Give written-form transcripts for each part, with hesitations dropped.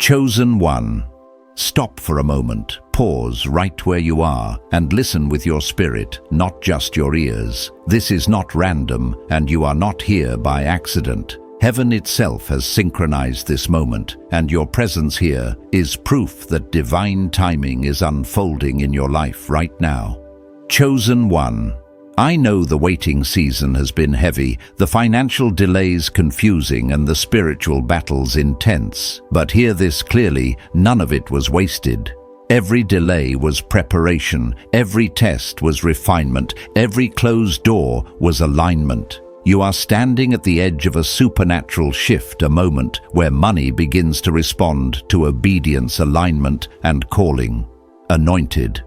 Chosen one. Stop for a moment, pause right where you are, and listen with your spirit, not just your ears. This is not random, and you are not here by accident. Heaven itself has synchronized this moment, and your presence here is proof that divine timing is unfolding in your life right now. Chosen one. I know the waiting season has been heavy, the financial delays confusing, and the spiritual battles intense. But hear this clearly, none of it was wasted. Every delay was preparation, every test was refinement, every closed door was alignment. You are standing at the edge of a supernatural shift, a moment where money begins to respond to obedience, alignment, and calling. Anointed.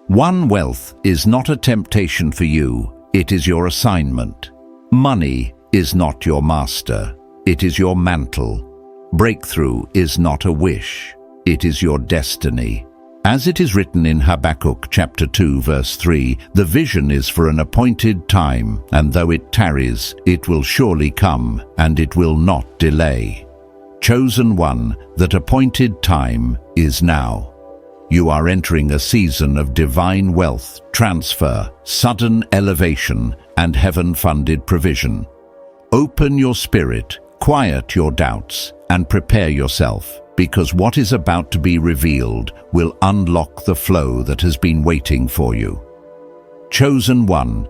One, wealth is not a temptation for you, it is your assignment. Money is not your master, it is your mantle. Breakthrough is not a wish, it is your destiny. As it is written in Habakkuk chapter 2 verse 3, the vision is for an appointed time, and though it tarries, it will surely come, and it will not delay. Chosen one, that appointed time is now. You are entering a season of divine wealth, transfer, sudden elevation, and heaven-funded provision. Open your spirit, quiet your doubts, and prepare yourself, because what is about to be revealed will unlock the flow that has been waiting for you. Chosen one.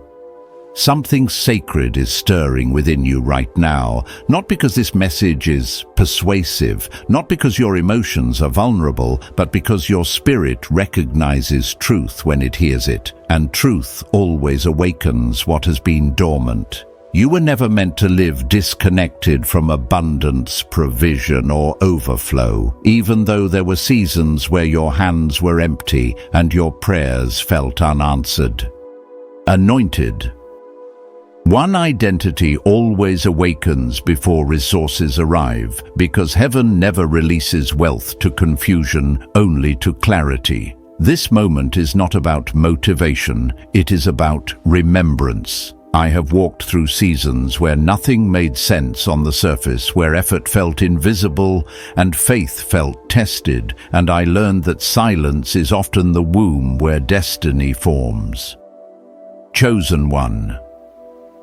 Something sacred is stirring within you right now, not because this message is persuasive, not because your emotions are vulnerable, but because your spirit recognizes truth when it hears it, and truth always awakens what has been dormant. You were never meant to live disconnected from abundance, provision, or overflow, even though there were seasons where your hands were empty and your prayers felt unanswered. Anointed. One identity always awakens before resources arrive, because heaven never releases wealth to confusion, only to clarity. This moment is not about motivation, it is about remembrance. I have walked through seasons where nothing made sense on the surface, where effort felt invisible and faith felt tested, and I learned that silence is often the womb where destiny forms. Chosen one.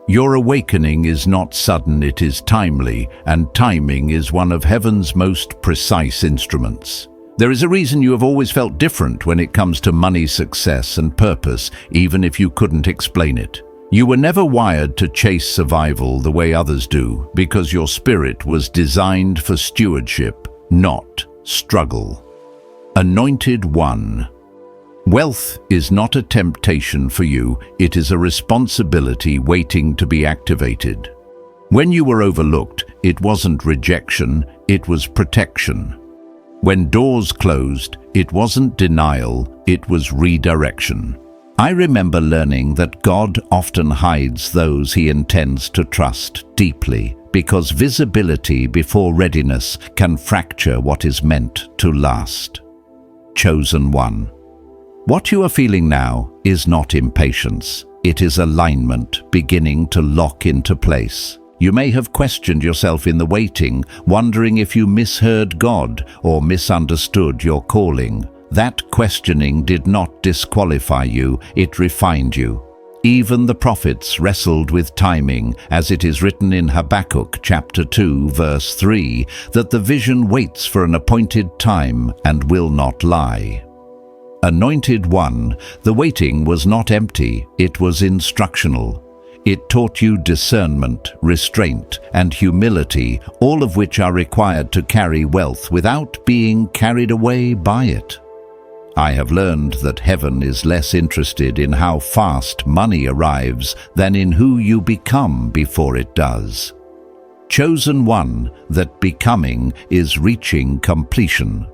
Your awakening is not sudden, it is timely, and timing is one of heaven's most precise instruments. There is a reason you have always felt different when it comes to money, success, and purpose, even if you couldn't explain it. You were never wired to chase survival the way others do, because your spirit was designed for stewardship, not struggle. Anointed one. Wealth is not a temptation for you, it is a responsibility waiting to be activated. When you were overlooked, it wasn't rejection, it was protection. When doors closed, it wasn't denial, it was redirection. I remember learning that God often hides those he intends to trust deeply, because visibility before readiness can fracture what is meant to last. Chosen one. What you are feeling now is not impatience. It is alignment beginning to lock into place. You may have questioned yourself in the waiting, wondering if you misheard God or misunderstood your calling. That questioning did not disqualify you, it refined you. Even the prophets wrestled with timing, as it is written in Habakkuk chapter 2 verse 3, that the vision waits for an appointed time and will not lie. Anointed one, the waiting was not empty, it was instructional. It taught you discernment, restraint, and humility, all of which are required to carry wealth without being carried away by it. I have learned that heaven is less interested in how fast money arrives than in who you become before it does. Chosen one, that becoming is reaching completion.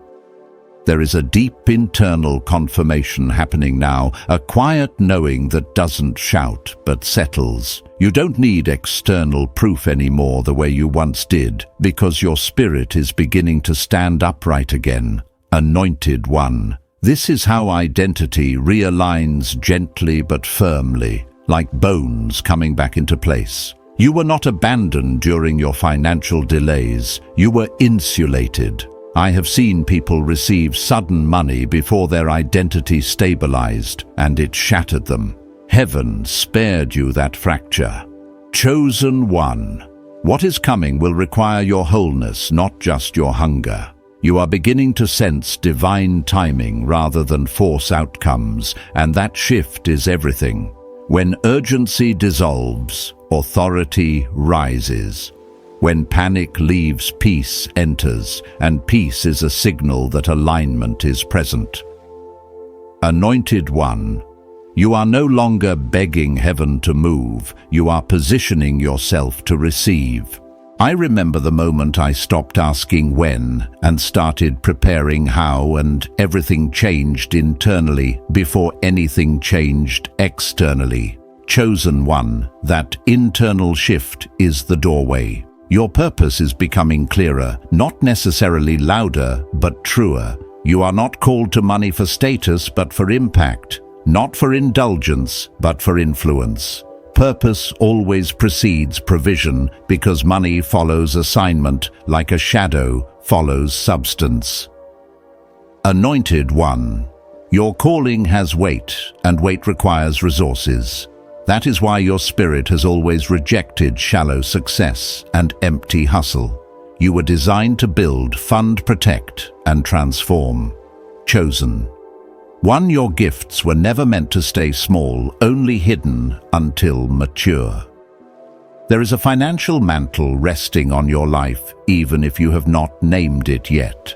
There is a deep internal confirmation happening now, a quiet knowing that doesn't shout but settles. You don't need external proof anymore the way you once did, because your spirit is beginning to stand upright again. Anointed one. This is how identity realigns gently but firmly, like bones coming back into place. You were not abandoned during your financial delays. You were insulated. I have seen people receive sudden money before their identity stabilized, and it shattered them. Heaven spared you that fracture. Chosen one. What is coming will require your wholeness, not just your hunger. You are beginning to sense divine timing rather than force outcomes, and that shift is everything. When urgency dissolves, authority rises. When panic leaves, peace enters, and peace is a signal that alignment is present. Anointed one. You are no longer begging heaven to move, you are positioning yourself to receive. I remember the moment I stopped asking when and started preparing how, and everything changed internally before anything changed externally. Chosen one, that internal shift is the doorway. Your purpose is becoming clearer, not necessarily louder, but truer. You are not called to money for status, but for impact. Not for indulgence, but for influence. Purpose always precedes provision because money follows assignment like a shadow follows substance. Anointed one. Your calling has weight, and weight requires resources. That is why your spirit has always rejected shallow success and empty hustle. You were designed to build, fund, protect, and transform. Chosen. One, your gifts were never meant to stay small, only hidden until mature. There is a financial mantle resting on your life, even if you have not named it yet.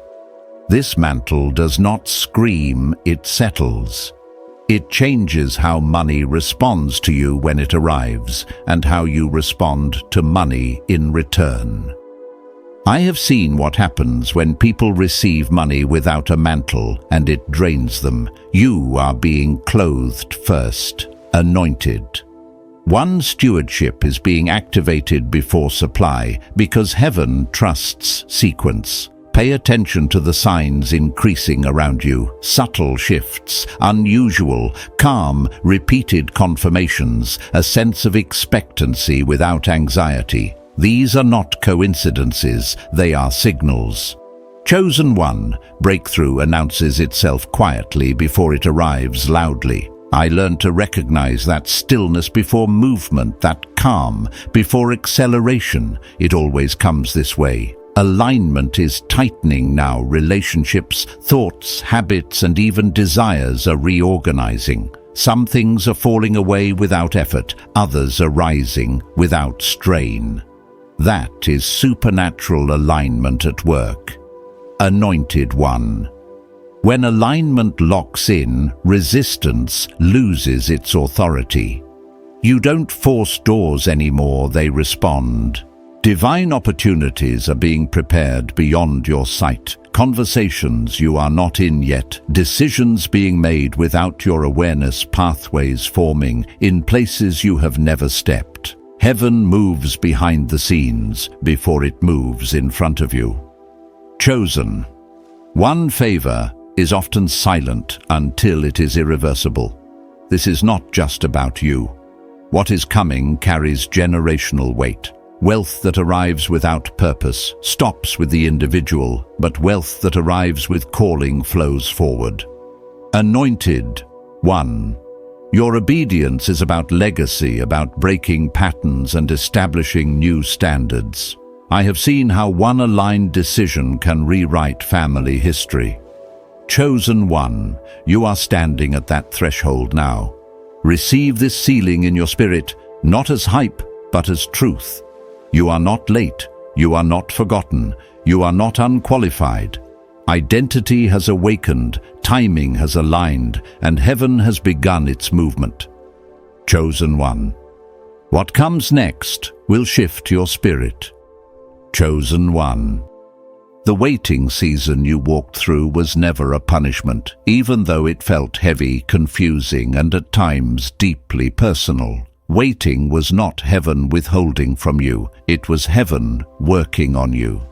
This mantle does not scream, it settles. It changes how money responds to you when it arrives, and how you respond to money in return. I have seen what happens when people receive money without a mantle and it drains them. You are being clothed first, anointed. One, stewardship is being activated before supply because heaven trusts sequence. Pay attention to the signs increasing around you. Subtle shifts, unusual, calm, repeated confirmations, a sense of expectancy without anxiety. These are not coincidences, they are signals. Chosen one, breakthrough announces itself quietly before it arrives loudly. I learned to recognize that stillness before movement, that calm before acceleration. It always comes this way. Alignment is tightening now. Relationships, thoughts, habits, and even desires are reorganizing. Some things are falling away without effort, others are rising without strain. That is supernatural alignment at work. Anointed one. When alignment locks in, resistance loses its authority. You don't force doors anymore, they respond. Divine opportunities are being prepared beyond your sight. Conversations you are not in yet, decisions being made without your awareness, pathways forming in places you have never stepped. Heaven moves behind the scenes before it moves in front of you. Chosen. One favor is often silent until it is irreversible. This is not just about you. What is coming carries generational weight. Wealth that arrives without purpose stops with the individual, but wealth that arrives with calling flows forward. Anointed one. Your obedience is about legacy, about breaking patterns and establishing new standards. I have seen how one aligned decision can rewrite family history. Chosen one, you are standing at that threshold now. Receive this sealing in your spirit, not as hype, but as truth. You are not late, you are not forgotten, you are not unqualified. Identity has awakened, timing has aligned, and heaven has begun its movement. Chosen one. What comes next will shift your spirit. Chosen one. The waiting season you walked through was never a punishment, even though it felt heavy, confusing, and at times deeply personal. Waiting was not heaven withholding from you, it was heaven working on you.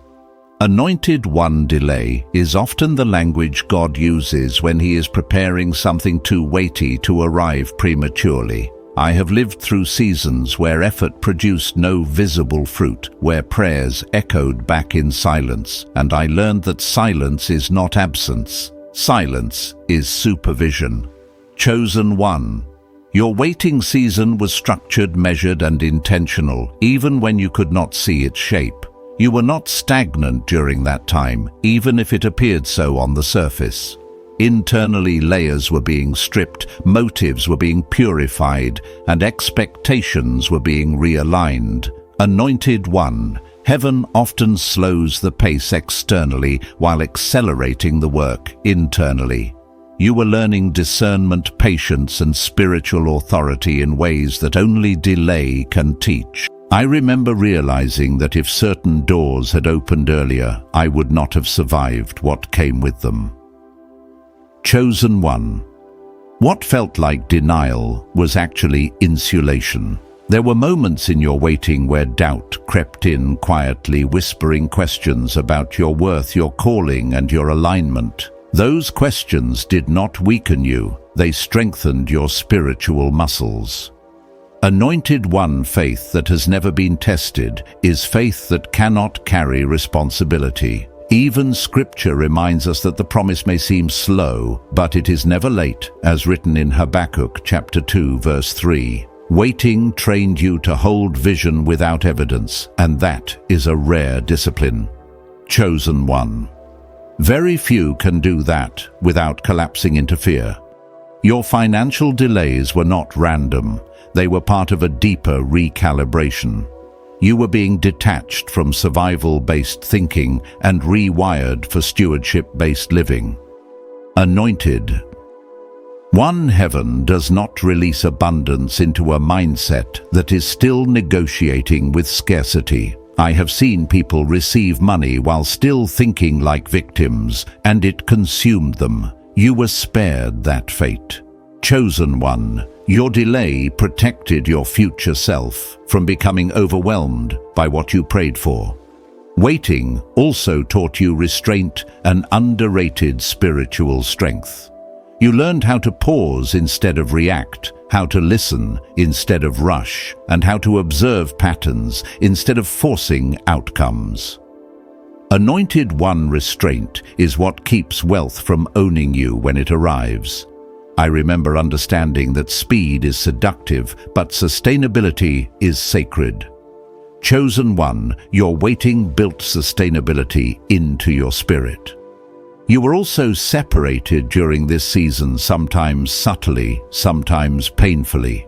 Anointed one, delay is often the language God uses when He is preparing something too weighty to arrive prematurely. I have lived through seasons where effort produced no visible fruit, where prayers echoed back in silence, and I learned that silence is not absence. Silence is supervision. Chosen one. Your waiting season was structured, measured, and intentional, even when you could not see its shape. You were not stagnant during that time, even if it appeared so on the surface. Internally, layers were being stripped, motives were being purified, and expectations were being realigned. Anointed one, heaven often slows the pace externally while accelerating the work internally. You were learning discernment, patience, and spiritual authority in ways that only delay can teach. I remember realizing that if certain doors had opened earlier, I would not have survived what came with them. Chosen one. What felt like denial was actually insulation. There were moments in your waiting where doubt crept in quietly, whispering questions about your worth, your calling, and your alignment. Those questions did not weaken you, they strengthened your spiritual muscles. Anointed one, faith that has never been tested is faith that cannot carry responsibility. Even Scripture reminds us that the promise may seem slow, but it is never late, as written in Habakkuk chapter 2, verse 3. Waiting trained you to hold vision without evidence, and that is a rare discipline. Chosen one. Very few can do that without collapsing into fear. Your financial delays were not random. They were part of a deeper recalibration. You were being detached from survival-based thinking and rewired for stewardship-based living. Anointed. One, heaven does not release abundance into a mindset that is still negotiating with scarcity. I have seen people receive money while still thinking like victims, and it consumed them. You were spared that fate. Chosen one. Your delay protected your future self from becoming overwhelmed by what you prayed for. Waiting also taught you restraint, an underrated spiritual strength. You learned how to pause instead of react, how to listen instead of rush, and how to observe patterns instead of forcing outcomes. Anointed one, restraint is what keeps wealth from owning you when it arrives. I remember understanding that speed is seductive, but sustainability is sacred. Chosen one, your waiting built sustainability into your spirit. You were also separated during this season, sometimes subtly, sometimes painfully.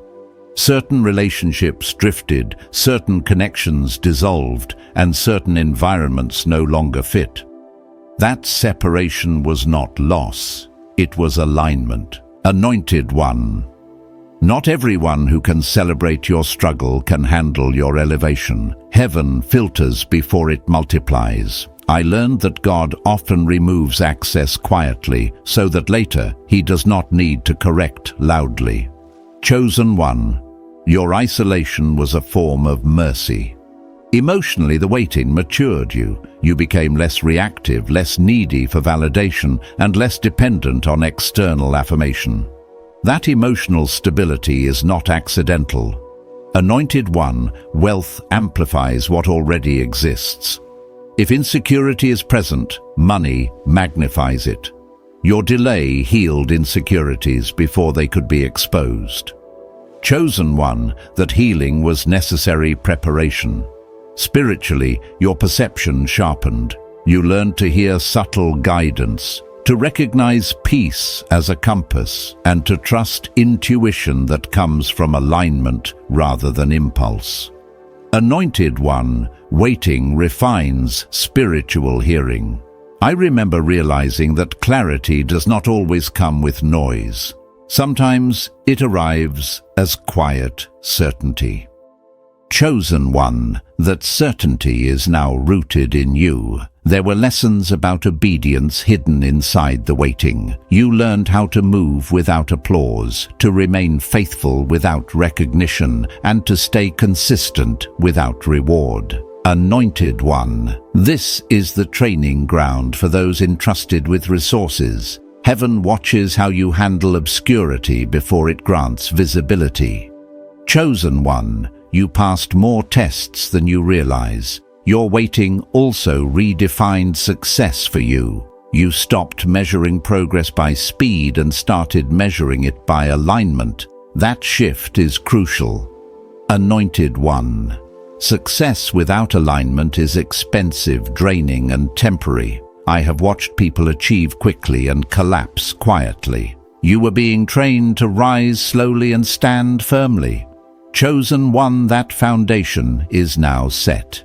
Certain relationships drifted, certain connections dissolved, and certain environments no longer fit. That separation was not loss, it was alignment. Anointed one. Not everyone who can celebrate your struggle can handle your elevation. Heaven filters before it multiplies. I learned that God often removes access quietly so that later he does not need to correct loudly. Chosen one. Your isolation was a form of mercy. Emotionally, the waiting matured you. You became less reactive, less needy for validation, and less dependent on external affirmation. That emotional stability is not accidental. Anointed one, wealth amplifies what already exists. If insecurity is present, money magnifies it. Your delay healed insecurities before they could be exposed. Chosen one, that healing was necessary preparation. Spiritually, your perception sharpened. You learned to hear subtle guidance, to recognize peace as a compass, and to trust intuition that comes from alignment rather than impulse. Anointed one, waiting refines spiritual hearing. I remember realizing that clarity does not always come with noise. Sometimes it arrives as quiet certainty. Chosen one, that certainty is now rooted in you. There were lessons about obedience hidden inside the waiting. You learned how to move without applause, to remain faithful without recognition, and to stay consistent without reward. Anointed one, this is the training ground for those entrusted with resources. Heaven watches how you handle obscurity before it grants visibility. Chosen one, you passed more tests than you realize. Your waiting also redefined success for you. You stopped measuring progress by speed and started measuring it by alignment. That shift is crucial. Anointed one. Success without alignment is expensive, draining, and temporary. I have watched people achieve quickly and collapse quietly. You were being trained to rise slowly and stand firmly. Chosen one, that foundation is now set.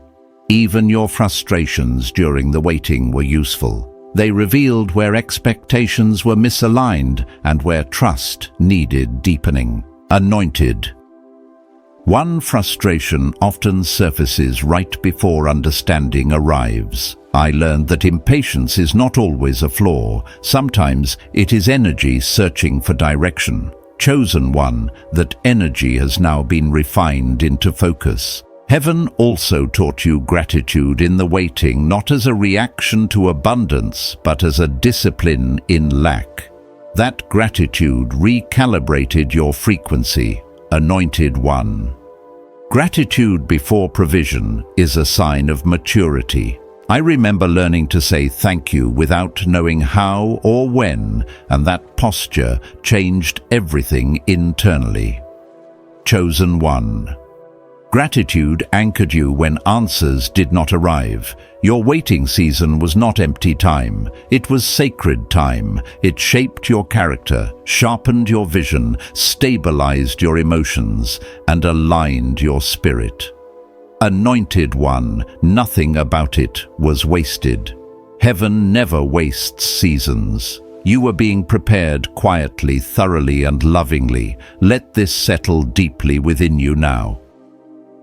Even your frustrations during the waiting were useful. They revealed where expectations were misaligned and where trust needed deepening. Anointed. One frustration often surfaces right before understanding arrives. I learned that impatience is not always a flaw. Sometimes it is energy searching for direction. Chosen one, that energy has now been refined into focus. Heaven also taught you gratitude in the waiting, not as a reaction to abundance, but as a discipline in lack. That gratitude recalibrated your frequency. Anointed one. Gratitude before provision is a sign of maturity. I remember learning to say thank you without knowing how or when, and that posture changed everything internally. Chosen one. Gratitude anchored you when answers did not arrive. Your waiting season was not empty time. It was sacred time. It shaped your character, sharpened your vision, stabilized your emotions, and aligned your spirit. Anointed one, nothing about it was wasted. Heaven never wastes seasons. You were being prepared quietly, thoroughly, and lovingly. Let this settle deeply within you now.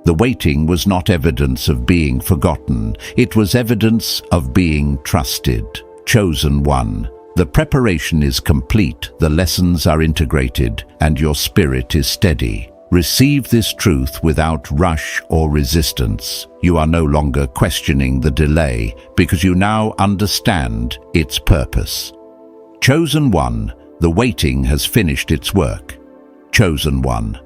The waiting was not evidence of being forgotten. It was evidence of being trusted. Chosen one. The preparation is complete, the lessons are integrated, and your spirit is steady. Receive this truth without rush or resistance. You are no longer questioning the delay because you now understand its purpose. Chosen one. The waiting has finished its work. Chosen one.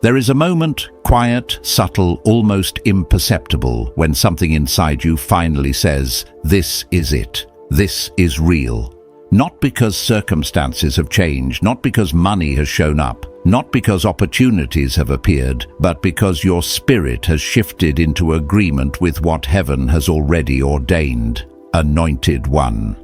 There is a moment, quiet, subtle, almost imperceptible, when something inside you finally says, "This is it. This is real." Not because circumstances have changed, not because money has shown up, not because opportunities have appeared, but because your spirit has shifted into agreement with what heaven has already ordained. Anointed one.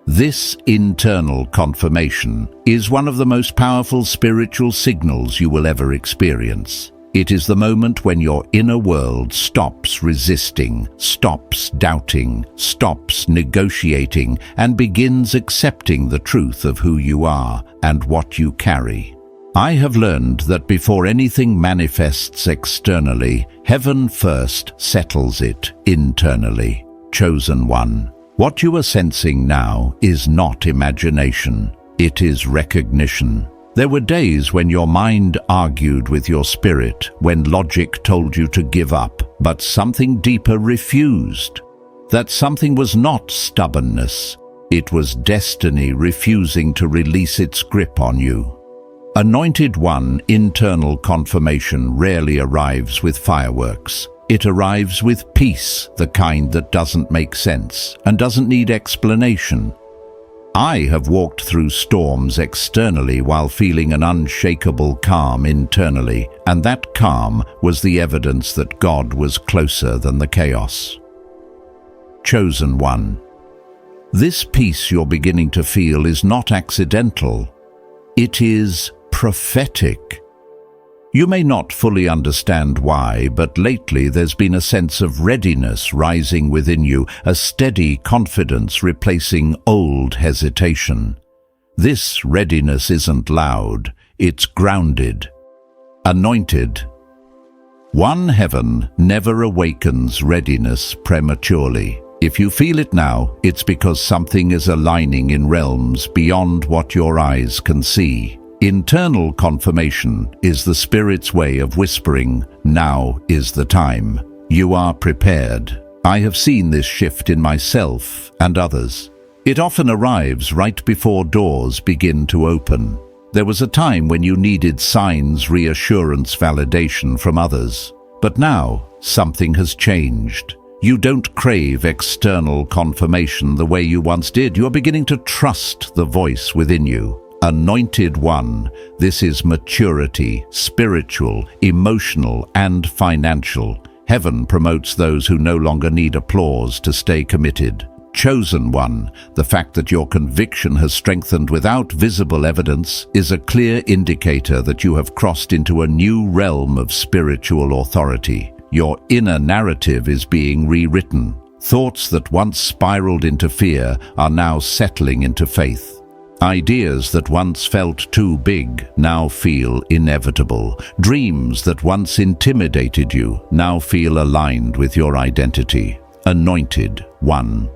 This internal confirmation is one of the most powerful spiritual signals you will ever experience. It is the moment when your inner world stops resisting, stops doubting, stops negotiating, and begins accepting the truth of who you are and what you carry. I have learned that before anything manifests externally, heaven first settles it internally. Chosen one. What you are sensing now is not imagination, it is recognition. There were days when your mind argued with your spirit, when logic told you to give up, but something deeper refused. That something was not stubbornness, it was destiny refusing to release its grip on you. Anointed one, internal confirmation rarely arrives with fireworks. It arrives with peace, the kind that doesn't make sense and doesn't need explanation. I have walked through storms externally while feeling an unshakable calm internally, and that calm was the evidence that God was closer than the chaos. Chosen one. This peace you're beginning to feel is not accidental. It is prophetic. You may not fully understand why, but lately there's been a sense of readiness rising within you, a steady confidence replacing old hesitation. This readiness isn't loud, it's grounded. Anointed. One heaven never awakens readiness prematurely. If you feel it now, it's because something is aligning in realms beyond what your eyes can see. Internal confirmation is the Spirit's way of whispering, "Now is the time. You are prepared." I have seen this shift in myself and others. It often arrives right before doors begin to open. There was a time when you needed signs, reassurance, validation from others. But now, something has changed. You don't crave external confirmation the way you once did. You are beginning to trust the voice within you. Anointed One, this is maturity, spiritual, emotional, and financial. Heaven promotes those who no longer need applause to stay committed. Chosen One, the fact that your conviction has strengthened without visible evidence is a clear indicator that you have crossed into a new realm of spiritual authority. Your inner narrative is being rewritten. Thoughts that once spiraled into fear are now settling into faith. Ideas that once felt too big now feel inevitable. Dreams that once intimidated you now feel aligned with your identity. Anointed One.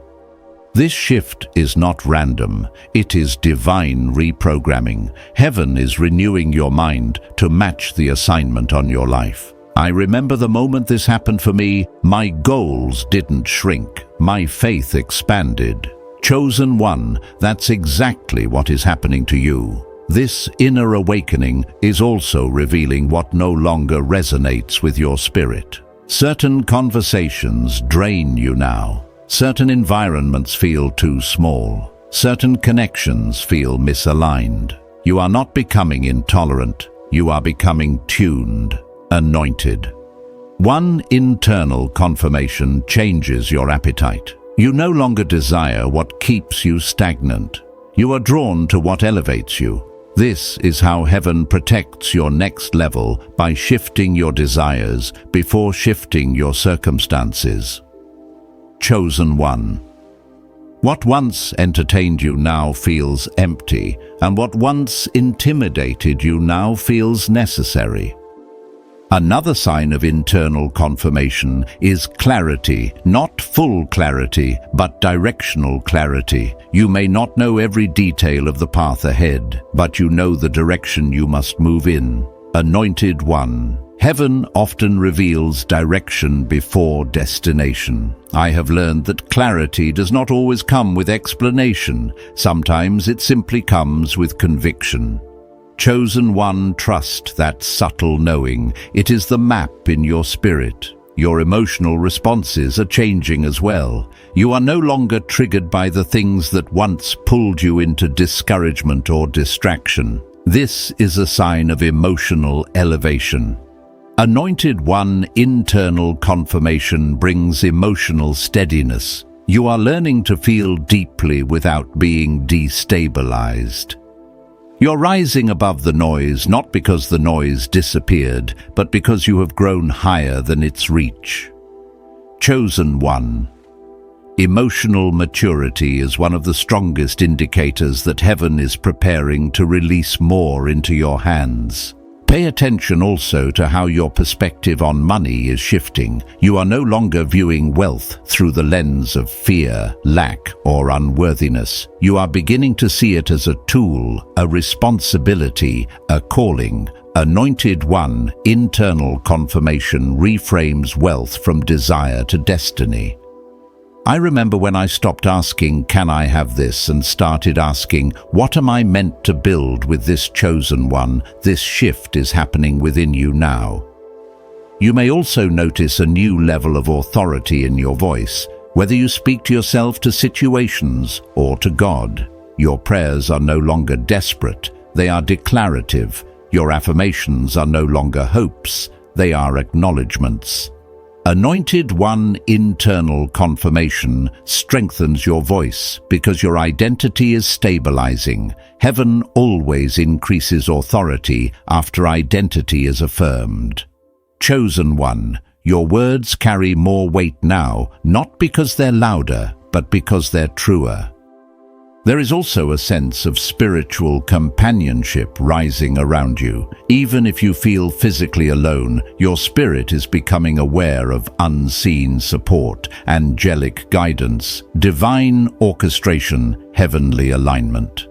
This shift is not random, it is divine reprogramming. Heaven is renewing your mind to match the assignment on your life. I remember the moment this happened for me. My goals didn't shrink, my faith expanded. Chosen One, that's exactly what is happening to you. This inner awakening is also revealing what no longer resonates with your spirit. Certain conversations drain you now. Certain environments feel too small. Certain connections feel misaligned. You are not becoming intolerant. You are becoming tuned, anointed. One internal confirmation changes your appetite. You no longer desire what keeps you stagnant. You are drawn to what elevates you. This is how heaven protects your next level, by shifting your desires before shifting your circumstances. Chosen One. What once entertained you now feels empty, and what once intimidated you now feels necessary. Another sign of internal confirmation is clarity, not full clarity, but directional clarity. You may not know every detail of the path ahead, but you know the direction you must move in. Anointed One. Heaven often reveals direction before destination. I have learned that clarity does not always come with explanation. Sometimes it simply comes with conviction. Chosen One, trust that subtle knowing. It is the map in your spirit. Your emotional responses are changing as well. You are no longer triggered by the things that once pulled you into discouragement or distraction. This is a sign of emotional elevation. Anointed One, internal confirmation brings emotional steadiness. You are learning to feel deeply without being destabilized. You're rising above the noise, not because the noise disappeared, but because you have grown higher than its reach. Chosen One. Emotional maturity is one of the strongest indicators that heaven is preparing to release more into your hands. Pay attention also to how your perspective on money is shifting. You are no longer viewing wealth through the lens of fear, lack, or unworthiness. You are beginning to see it as a tool, a responsibility, a calling. Anointed One, internal confirmation reframes wealth from desire to destiny. I remember when I stopped asking, "Can I have this?" and started asking, "What am I meant to build with this chosen one?" This shift is happening within you now. You may also notice a new level of authority in your voice, whether you speak to yourself, to situations, or to God. Your prayers are no longer desperate, they are declarative. Your affirmations are no longer hopes, they are acknowledgements. Anointed One, internal confirmation strengthens your voice because your identity is stabilizing. Heaven always increases authority after identity is affirmed. Chosen One, your words carry more weight now, not because they're louder, but because they're truer. There is also a sense of spiritual companionship rising around you. Even if you feel physically alone, your spirit is becoming aware of unseen support, angelic guidance, divine orchestration, heavenly alignment.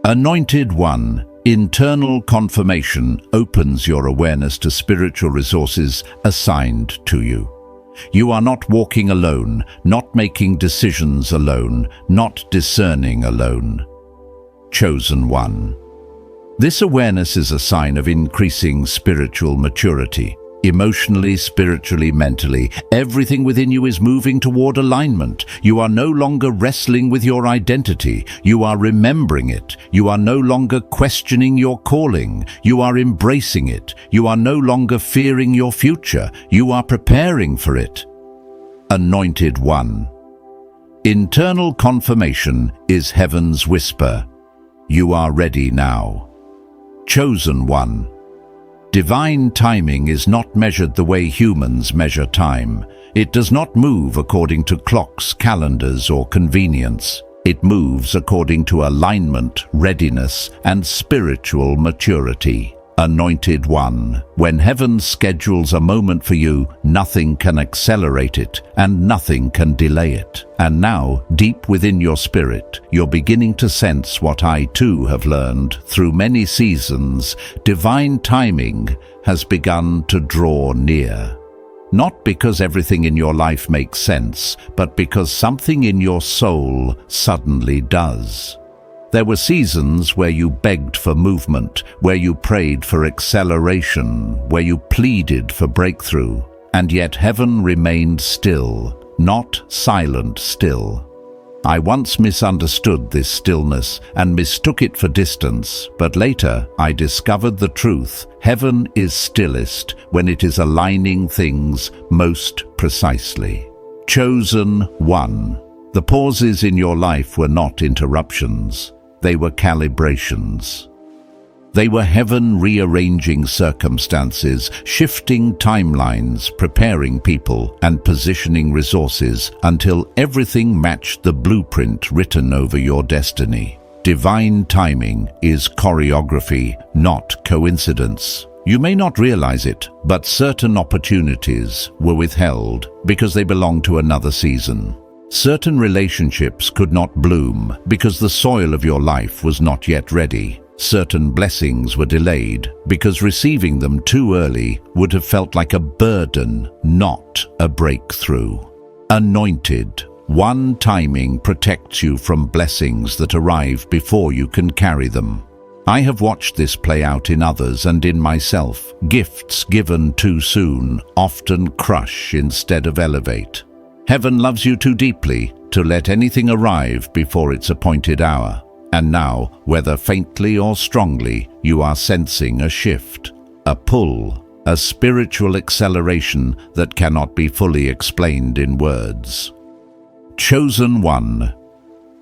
Anointed One, internal confirmation opens your awareness to spiritual resources assigned to you. You are not walking alone, not making decisions alone, not discerning alone. Chosen One. This awareness is a sign of increasing spiritual maturity. Emotionally, spiritually, mentally, everything within you is moving toward alignment. You are no longer wrestling with your identity. You are remembering it. You are no longer questioning your calling. You are embracing it. You are no longer fearing your future. You are preparing for it. Anointed One. Internal confirmation is heaven's whisper. You are ready now. Chosen One. Divine timing is not measured the way humans measure time. It does not move according to clocks, calendars, or convenience. It moves according to alignment, readiness, and spiritual maturity. Anointed One. When heaven schedules a moment for you, nothing can accelerate it, and nothing can delay it. And now, deep within your spirit, you're beginning to sense what I too have learned through many seasons. Divine timing has begun to draw near. Not because everything in your life makes sense, but because something in your soul suddenly does. There were seasons where you begged for movement, where you prayed for acceleration, where you pleaded for breakthrough, and yet heaven remained still, not silent still. I once misunderstood this stillness and mistook it for distance, but later I discovered the truth. Heaven is stillest when it is aligning things most precisely. Chosen One. The pauses in your life were not interruptions. They were calibrations. They were heaven rearranging circumstances, shifting timelines, preparing people, and positioning resources until everything matched the blueprint written over your destiny. Divine timing is choreography, not coincidence. You may not realize it, but certain opportunities were withheld because they belonged to another season. Certain relationships could not bloom because the soil of your life was not yet ready. Certain blessings were delayed because receiving them too early would have felt like a burden, not a breakthrough. Anointed One timing protects you from blessings that arrive before you can carry them. I have watched this play out in others and in myself. Gifts given too soon often crush instead of elevate. Heaven loves you too deeply to let anything arrive before its appointed hour. And now, whether faintly or strongly, you are sensing a shift, a pull, a spiritual acceleration that cannot be fully explained in words. Chosen One.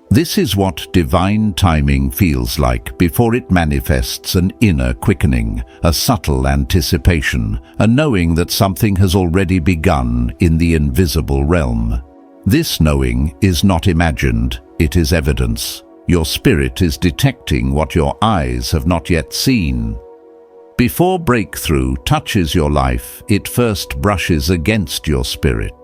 This is what divine timing feels like before it manifests: an inner quickening, a subtle anticipation, a knowing that something has already begun in the invisible realm. This knowing is not imagined, it is evidence. Your spirit is detecting what your eyes have not yet seen. Before breakthrough touches your life, it first brushes against your spirit.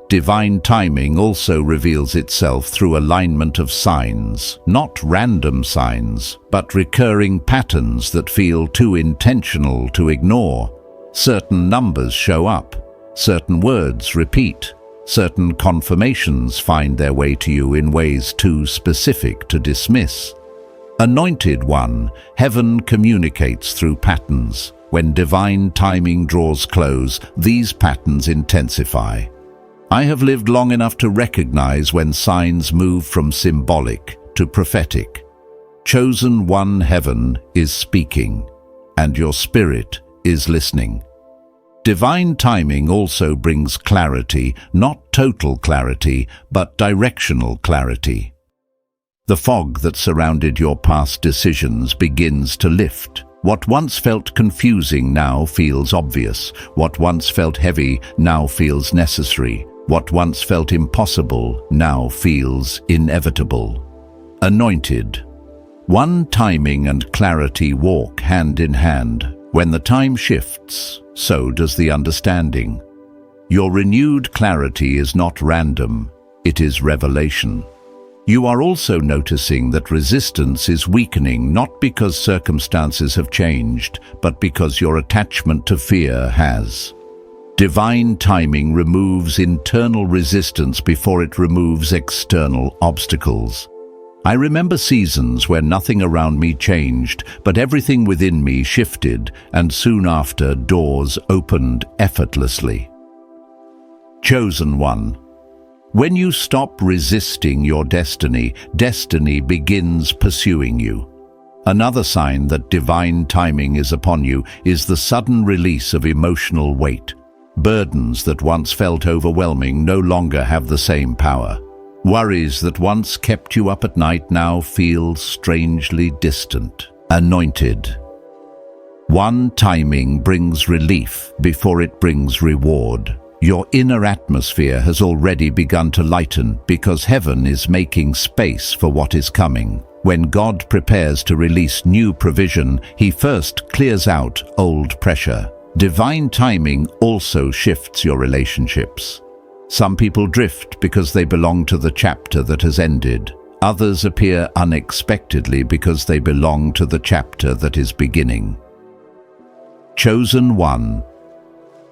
Divine timing also reveals itself through alignment of signs, not random signs, but recurring patterns that feel too intentional to ignore. Certain numbers show up, certain words repeat, certain confirmations find their way to you in ways too specific to dismiss. Anointed One, heaven communicates through patterns. When divine timing draws close, these patterns intensify. I have lived long enough to recognize when signs move from symbolic to prophetic. Chosen One, heaven is speaking, and your spirit is listening. Divine timing also brings clarity, not total clarity, but directional clarity. The fog that surrounded your past decisions begins to lift. What once felt confusing now feels obvious. What once felt heavy now feels necessary. What once felt impossible now feels inevitable. Anointed. One timing and clarity walk hand in hand. When the time shifts, so does the understanding. Your renewed clarity is not random, it is revelation. You are also noticing that resistance is weakening, not because circumstances have changed, but because your attachment to fear has. Divine timing removes internal resistance before it removes external obstacles. I remember seasons where nothing around me changed, but everything within me shifted, and soon after, doors opened effortlessly. Chosen one. When you stop resisting your destiny, destiny begins pursuing you. Another sign that divine timing is upon you is the sudden release of emotional weight. Burdens that once felt overwhelming no longer have the same power. Worries that once kept you up at night now feel strangely distant. Anointed. One timing brings relief before it brings reward. Your inner atmosphere has already begun to lighten because heaven is making space for what is coming. When God prepares to release new provision, He first clears out old pressure. Divine timing also shifts your relationships. Some people drift because they belong to the chapter that has ended. Others appear unexpectedly because they belong to the chapter that is beginning. Chosen one.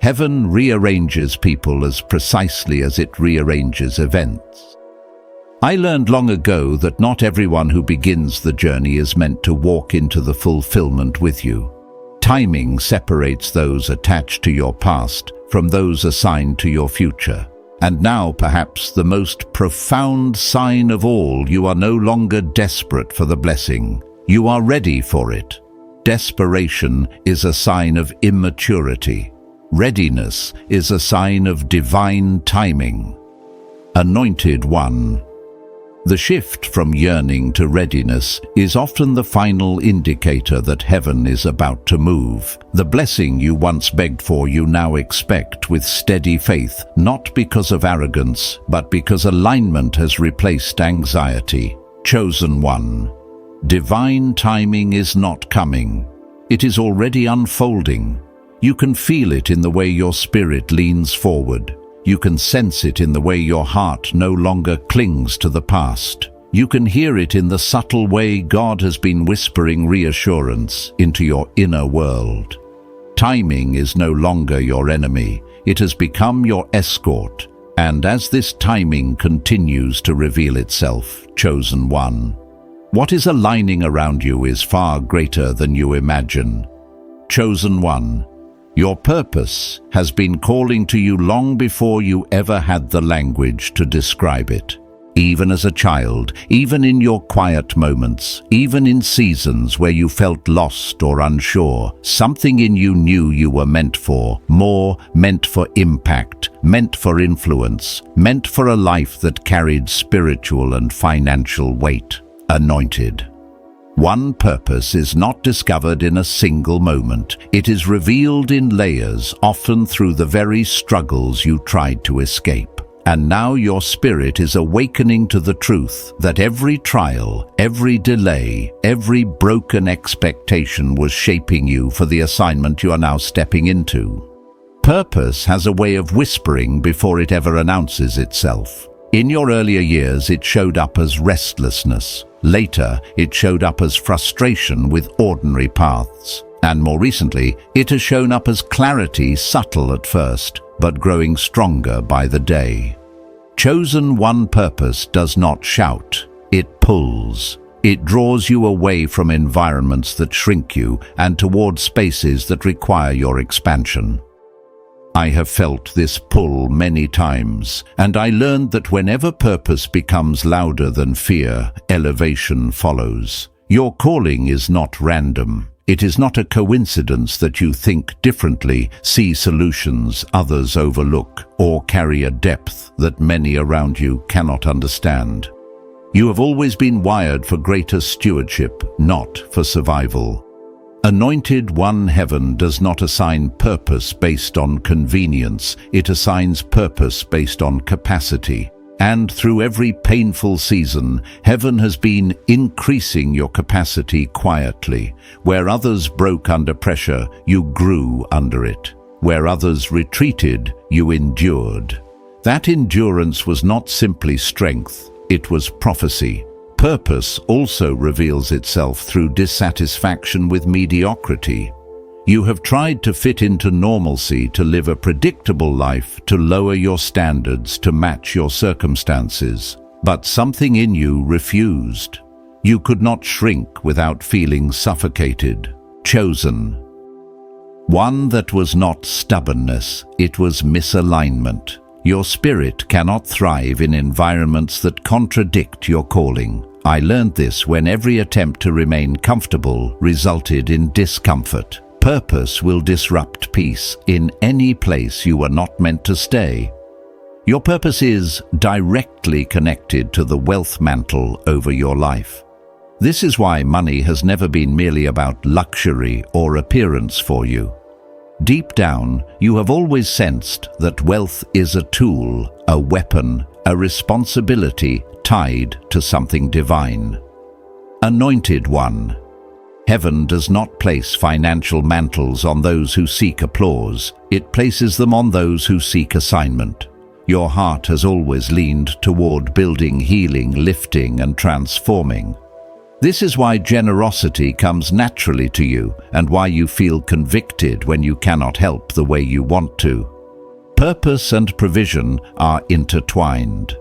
Heaven rearranges people as precisely as it rearranges events. I learned long ago that not everyone who begins the journey is meant to walk into the fulfillment with you. Timing separates those attached to your past from those assigned to your future. And now, perhaps the most profound sign of all, you are no longer desperate for the blessing. You are ready for it. Desperation is a sign of immaturity. Readiness is a sign of divine timing. Anointed one. The shift from yearning to readiness is often the final indicator that heaven is about to move. The blessing you once begged for you now expect with steady faith, not because of arrogance, but because alignment has replaced anxiety. Chosen one. Divine timing is not coming. It is already unfolding. You can feel it in the way your spirit leans forward. You can sense it in the way your heart no longer clings to the past. You can hear it in the subtle way God has been whispering reassurance into your inner world. Timing is no longer your enemy. It has become your escort. And as this timing continues to reveal itself, chosen one, what is aligning around you is far greater than you imagine. Chosen one. Your purpose has been calling to you long before you ever had the language to describe it. Even as a child, even in your quiet moments, even in seasons where you felt lost or unsure, something in you knew you were meant for more, meant for impact, meant for influence, meant for a life that carried spiritual and financial weight. Anointed. One purpose is not discovered in a single moment. It is revealed in layers, often through the very struggles you tried to escape. And now your spirit is awakening to the truth that every trial, every delay, every broken expectation was shaping you for the assignment you are now stepping into. Purpose has a way of whispering before it ever announces itself. In your earlier years, it showed up as restlessness. Later, it showed up as frustration with ordinary paths. And more recently, it has shown up as clarity, subtle at first, but growing stronger by the day. Chosen one purpose does not shout. It pulls. It draws you away from environments that shrink you and towards spaces that require your expansion. I have felt this pull many times, and I learned that whenever purpose becomes louder than fear, elevation follows. Your calling is not random. It is not a coincidence that you think differently, see solutions others overlook, or carry a depth that many around you cannot understand. You have always been wired for greater stewardship, not for survival. Anointed one, heaven does not assign purpose based on convenience. It assigns purpose based on capacity. And through every painful season, heaven has been increasing your capacity quietly. Where others broke under pressure, you grew under it. Where others retreated, you endured. That endurance was not simply strength, it was prophecy. Purpose also reveals itself through dissatisfaction with mediocrity. You have tried to fit into normalcy, to live a predictable life, to lower your standards, to match your circumstances. But something in you refused. You could not shrink without feeling suffocated. Chosen. One that was not stubbornness, it was misalignment. Your spirit cannot thrive in environments that contradict your calling. I learned this when every attempt to remain comfortable resulted in discomfort. Purpose will disrupt peace in any place you are not meant to stay. Your purpose is directly connected to the wealth mantle over your life. This is why money has never been merely about luxury or appearance for you. Deep down, you have always sensed that wealth is a tool, a weapon, a responsibility tied to something divine. Anointed one. Heaven does not place financial mantles on those who seek applause. It places them on those who seek assignment. Your heart has always leaned toward building, healing, lifting, and transforming. This is why generosity comes naturally to you and why you feel convicted when you cannot help the way you want to. Purpose and provision are intertwined.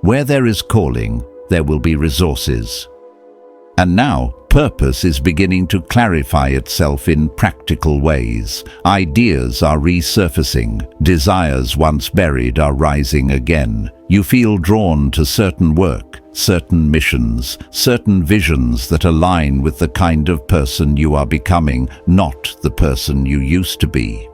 Where there is calling, there will be resources. And now, purpose is beginning to clarify itself in practical ways. Ideas are resurfacing. Desires once buried are rising again. You feel drawn to certain work, certain missions, certain visions that align with the kind of person you are becoming, not the person you used to be.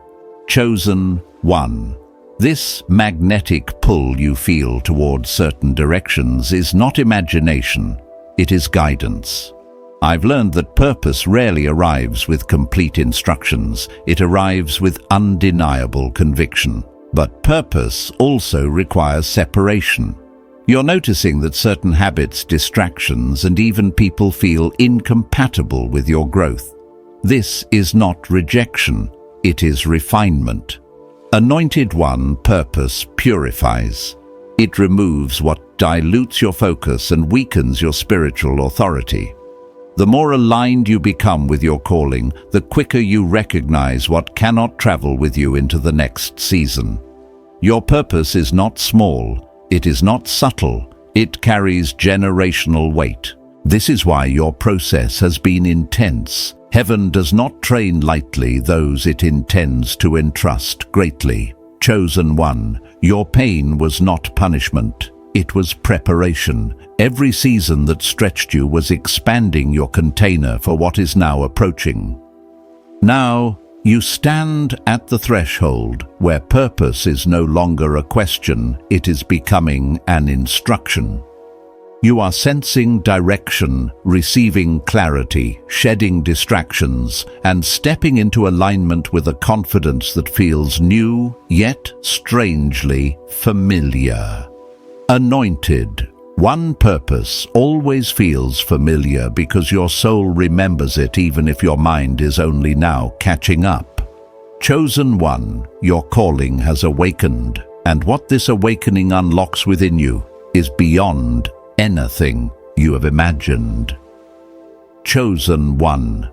Chosen one. This magnetic pull you feel toward certain directions is not imagination. It is guidance. I've learned that purpose rarely arrives with complete instructions. It arrives with undeniable conviction. But purpose also requires separation. You're noticing that certain habits, distractions, and even people feel incompatible with your growth. This is not rejection. It is refinement. Anointed one purpose purifies. It removes what dilutes your focus and weakens your spiritual authority. The more aligned you become with your calling, the quicker you recognize what cannot travel with you into the next season. Your purpose is not small, it is not subtle, it carries generational weight. This is why your process has been intense. Heaven does not train lightly those it intends to entrust greatly. Chosen one, your pain was not punishment. It was preparation. Every season that stretched you was expanding your container for what is now approaching. Now, you stand at the threshold where purpose is no longer a question, it is becoming an instruction. You are sensing direction, receiving clarity, shedding distractions, and stepping into alignment with a confidence that feels new, yet strangely familiar. Anointed. One purpose always feels familiar because your soul remembers it even if your mind is only now catching up. Chosen one, your calling has awakened, and what this awakening unlocks within you is beyond anything you have imagined. Chosen one.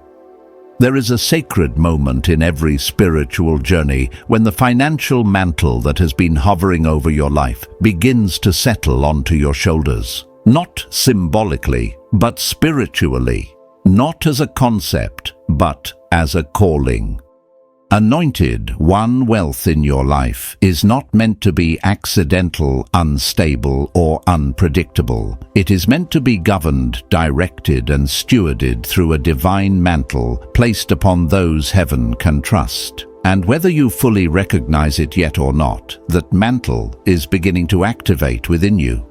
There is a sacred moment in every spiritual journey when the financial mantle that has been hovering over your life begins to settle onto your shoulders. Not symbolically, but spiritually. Not as a concept, but as a calling. Anointed one, wealth in your life is not meant to be accidental, unstable, or unpredictable. It is meant to be governed, directed, and stewarded through a divine mantle placed upon those heaven can trust. And whether you fully recognize it yet or not, that mantle is beginning to activate within you.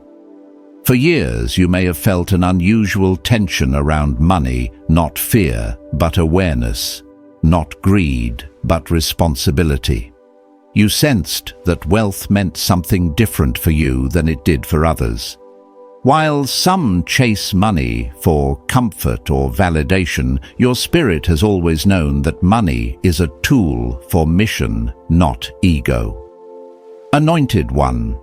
For years, you may have felt an unusual tension around money, not fear, but awareness. Not greed, but responsibility. You sensed that wealth meant something different for you than it did for others. While some chase money for comfort or validation, your spirit has always known that money is a tool for mission, not ego. Anointed one.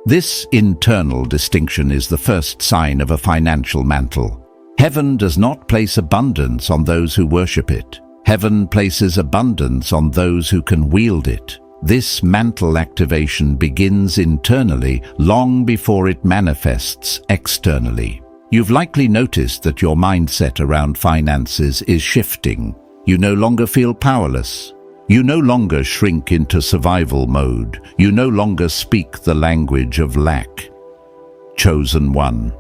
This internal distinction is the first sign of a financial mantle. Heaven does not place abundance on those who worship it. Heaven places abundance on those who can wield it. This mantle activation begins internally long before it manifests externally. You've likely noticed that your mindset around finances is shifting. You no longer feel powerless. You no longer shrink into survival mode. You no longer speak the language of lack. Chosen one.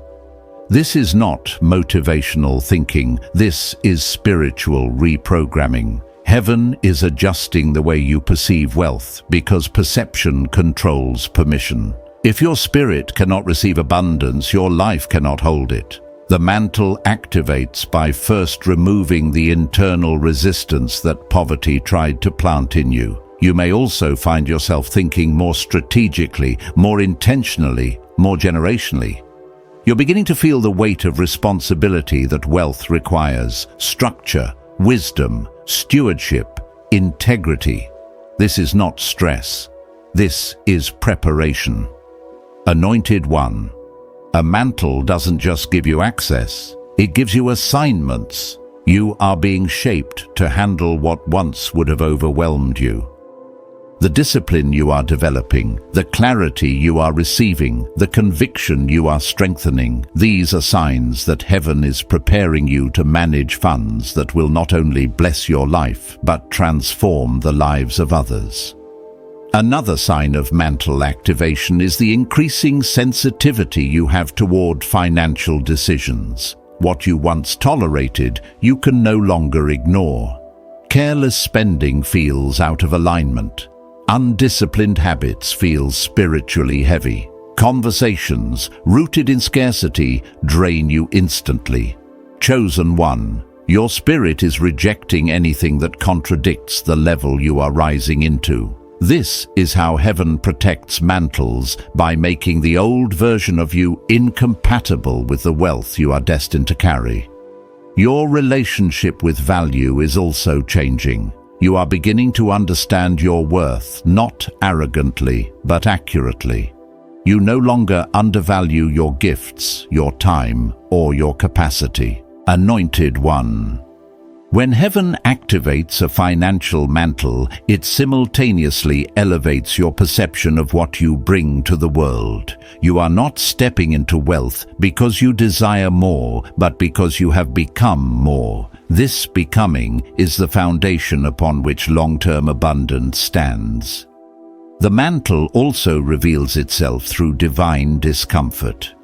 This is not motivational thinking. This is spiritual reprogramming. Heaven is adjusting the way you perceive wealth because perception controls permission. If your spirit cannot receive abundance, your life cannot hold it. The mantle activates by first removing the internal resistance that poverty tried to plant in you. You may also find yourself thinking more strategically, more intentionally, more generationally. You're beginning to feel the weight of responsibility that wealth requires: structure, wisdom, stewardship, integrity. This is not stress. This is preparation. Anointed one. A mantle doesn't just give you access, it gives you assignments. You are being shaped to handle what once would have overwhelmed you. The discipline you are developing, the clarity you are receiving, the conviction you are strengthening, these are signs that heaven is preparing you to manage funds that will not only bless your life, but transform the lives of others. Another sign of mantle activation is the increasing sensitivity you have toward financial decisions. What you once tolerated, you can no longer ignore. Careless spending feels out of alignment. Undisciplined habits feel spiritually heavy. Conversations rooted in scarcity drain you instantly. Chosen one. Your spirit is rejecting anything that contradicts the level you are rising into. This is how heaven protects mantles, by making the old version of you incompatible with the wealth you are destined to carry. Your relationship with value is also changing. You are beginning to understand your worth, not arrogantly, but accurately. You no longer undervalue your gifts, your time, or your capacity. Anointed one. When heaven activates a financial mantle, it simultaneously elevates your perception of what you bring to the world. You are not stepping into wealth because you desire more, but because you have become more. This becoming is the foundation upon which long-term abundance stands. The mantle also reveals itself through divine discomfort.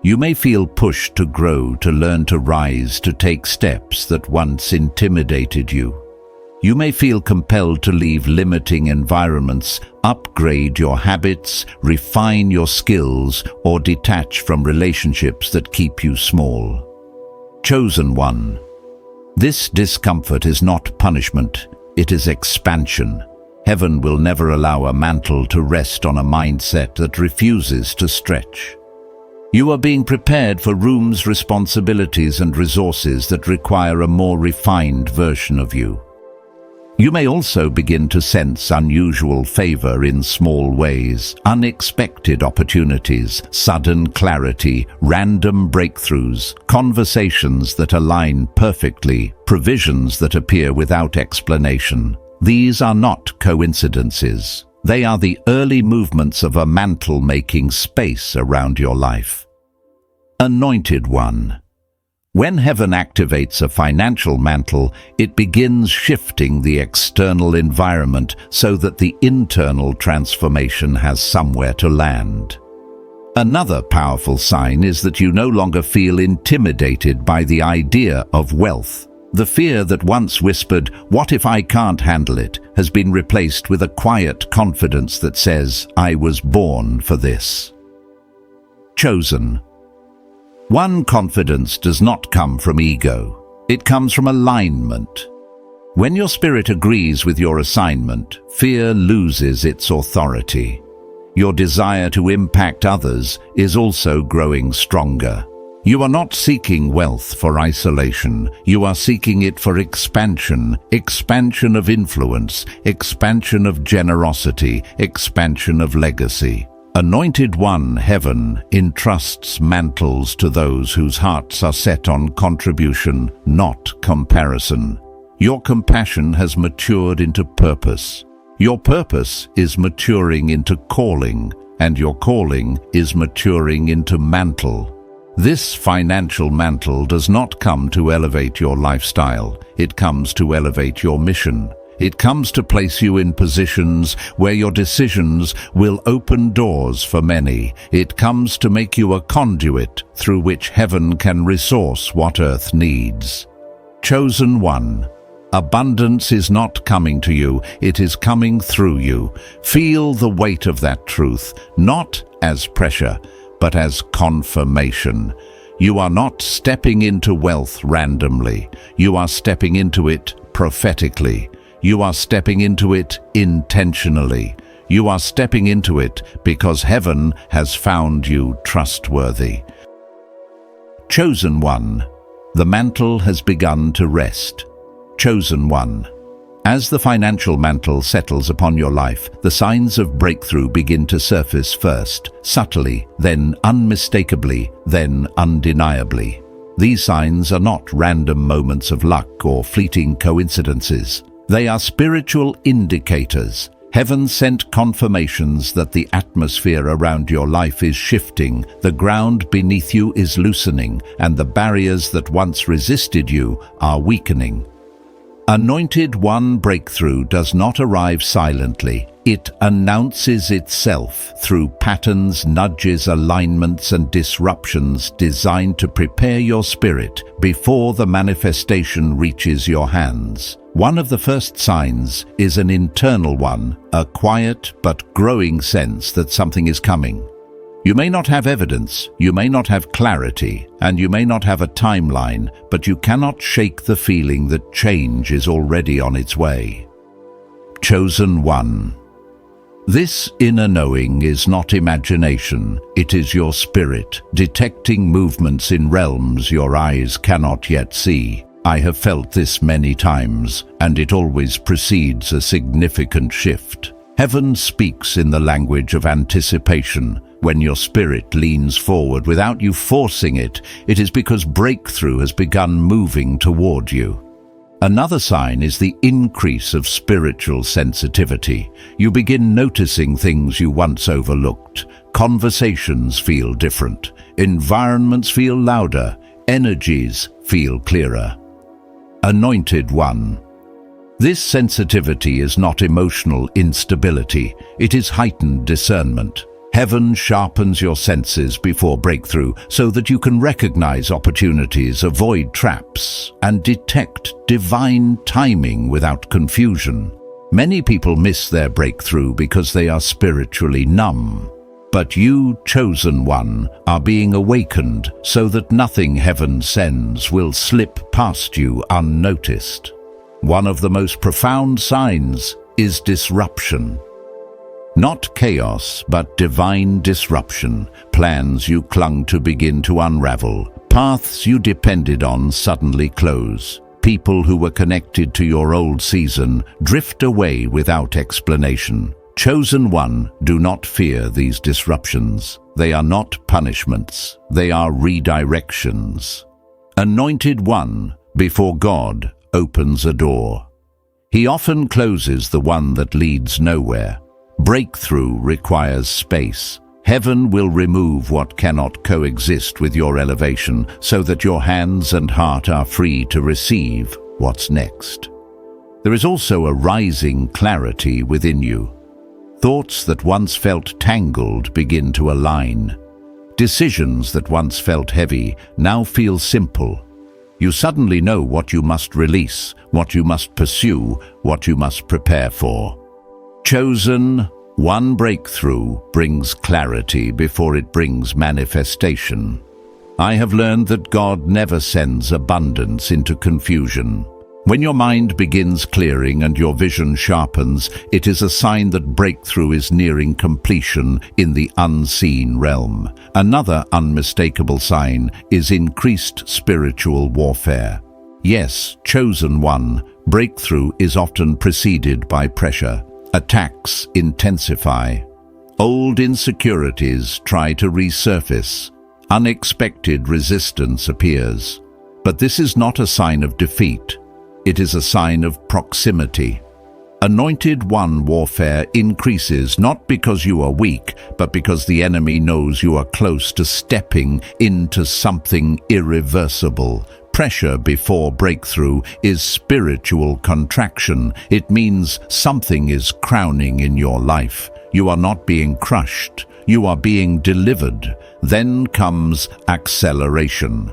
You may feel pushed to grow, to learn to rise, to take steps that once intimidated you. You may feel compelled to leave limiting environments, upgrade your habits, refine your skills, or detach from relationships that keep you small. Chosen one. This discomfort is not punishment, it is expansion. Heaven will never allow a mantle to rest on a mindset that refuses to stretch. You are being prepared for rooms, responsibilities, and resources that require a more refined version of you. You may also begin to sense unusual favor in small ways, unexpected opportunities, sudden clarity, random breakthroughs, conversations that align perfectly, provisions that appear without explanation. These are not coincidences. They are the early movements of a mantle making space around your life. Anointed one. When heaven activates a financial mantle, it begins shifting the external environment so that the internal transformation has somewhere to land. Another powerful sign is that you no longer feel intimidated by the idea of wealth. The fear that once whispered, "What if I can't handle it?" has been replaced with a quiet confidence that says, "I was born for this." Chosen. One, confidence does not come from ego. It comes from alignment. When your spirit agrees with your assignment, fear loses its authority. Your desire to impact others is also growing stronger. You are not seeking wealth for isolation. You are seeking it for expansion, expansion of influence, expansion of generosity, expansion of legacy. Anointed one, heaven entrusts mantles to those whose hearts are set on contribution, not comparison. Your compassion has matured into purpose. Your purpose is maturing into calling, and your calling is maturing into mantle. This financial mantle does not come to elevate your lifestyle. It comes to elevate your mission. It comes to place you in positions where your decisions will open doors for many. It comes to make you a conduit through which heaven can resource what earth needs. Chosen one. Abundance is not coming to you, it is coming through you. Feel the weight of that truth, not as pressure, but as confirmation. You are not stepping into wealth randomly. You are stepping into it prophetically. You are stepping into it intentionally. You are stepping into it because heaven has found you trustworthy. Chosen one. The mantle has begun to rest. Chosen one. As the financial mantle settles upon your life, the signs of breakthrough begin to surface first, subtly, then unmistakably, then undeniably. These signs are not random moments of luck or fleeting coincidences. They are spiritual indicators, heaven-sent confirmations that the atmosphere around your life is shifting, the ground beneath you is loosening, and the barriers that once resisted you are weakening. Anointed One breakthrough does not arrive silently. It announces itself through patterns, nudges, alignments, and disruptions designed to prepare your spirit before the manifestation reaches your hands. One of the first signs is an internal one, a quiet but growing sense that something is coming. You may not have evidence, you may not have clarity, and you may not have a timeline, but you cannot shake the feeling that change is already on its way. Chosen one. This inner knowing is not imagination, it is your spirit, detecting movements in realms your eyes cannot yet see. I have felt this many times, and it always precedes a significant shift. Heaven speaks in the language of anticipation. When your spirit leans forward without you forcing it, it is because breakthrough has begun moving toward you. Another sign is the increase of spiritual sensitivity. You begin noticing things you once overlooked. Conversations feel different. Environments feel louder. Energies feel clearer. Anointed One. This sensitivity is not emotional instability. It is heightened discernment. Heaven sharpens your senses before breakthrough so that you can recognize opportunities, avoid traps, and detect divine timing without confusion. Many people miss their breakthrough because they are spiritually numb. But you, chosen one, are being awakened so that nothing heaven sends will slip past you unnoticed. One of the most profound signs is disruption. Not chaos, but divine disruption. Plans you clung to begin to unravel. Paths you depended on suddenly close. People who were connected to your old season drift away without explanation. Chosen one, do not fear these disruptions. They are not punishments. They are redirections. Anointed one, before God, opens a door. He often closes the one that leads nowhere. Breakthrough requires space. Heaven will remove what cannot coexist with your elevation so that your hands and heart are free to receive what's next. There is also a rising clarity within you. Thoughts that once felt tangled begin to align. Decisions that once felt heavy now feel simple. You suddenly know what you must release, what you must pursue, what you must prepare for. Chosen one breakthrough brings clarity before it brings manifestation. I have learned that God never sends abundance into confusion. When your mind begins clearing and your vision sharpens, it is a sign that breakthrough is nearing completion in the unseen realm. Another unmistakable sign is increased spiritual warfare. Yes, chosen one, breakthrough is often preceded by pressure. Attacks intensify. Old insecurities try to resurface. Unexpected resistance appears. But this is not a sign of defeat. It is a sign of proximity. Anointed One warfare increases not because you are weak, but because the enemy knows you are close to stepping into something irreversible. Pressure before breakthrough is spiritual contraction. It means something is crowning in your life. You are not being crushed. You are being delivered. Then comes acceleration.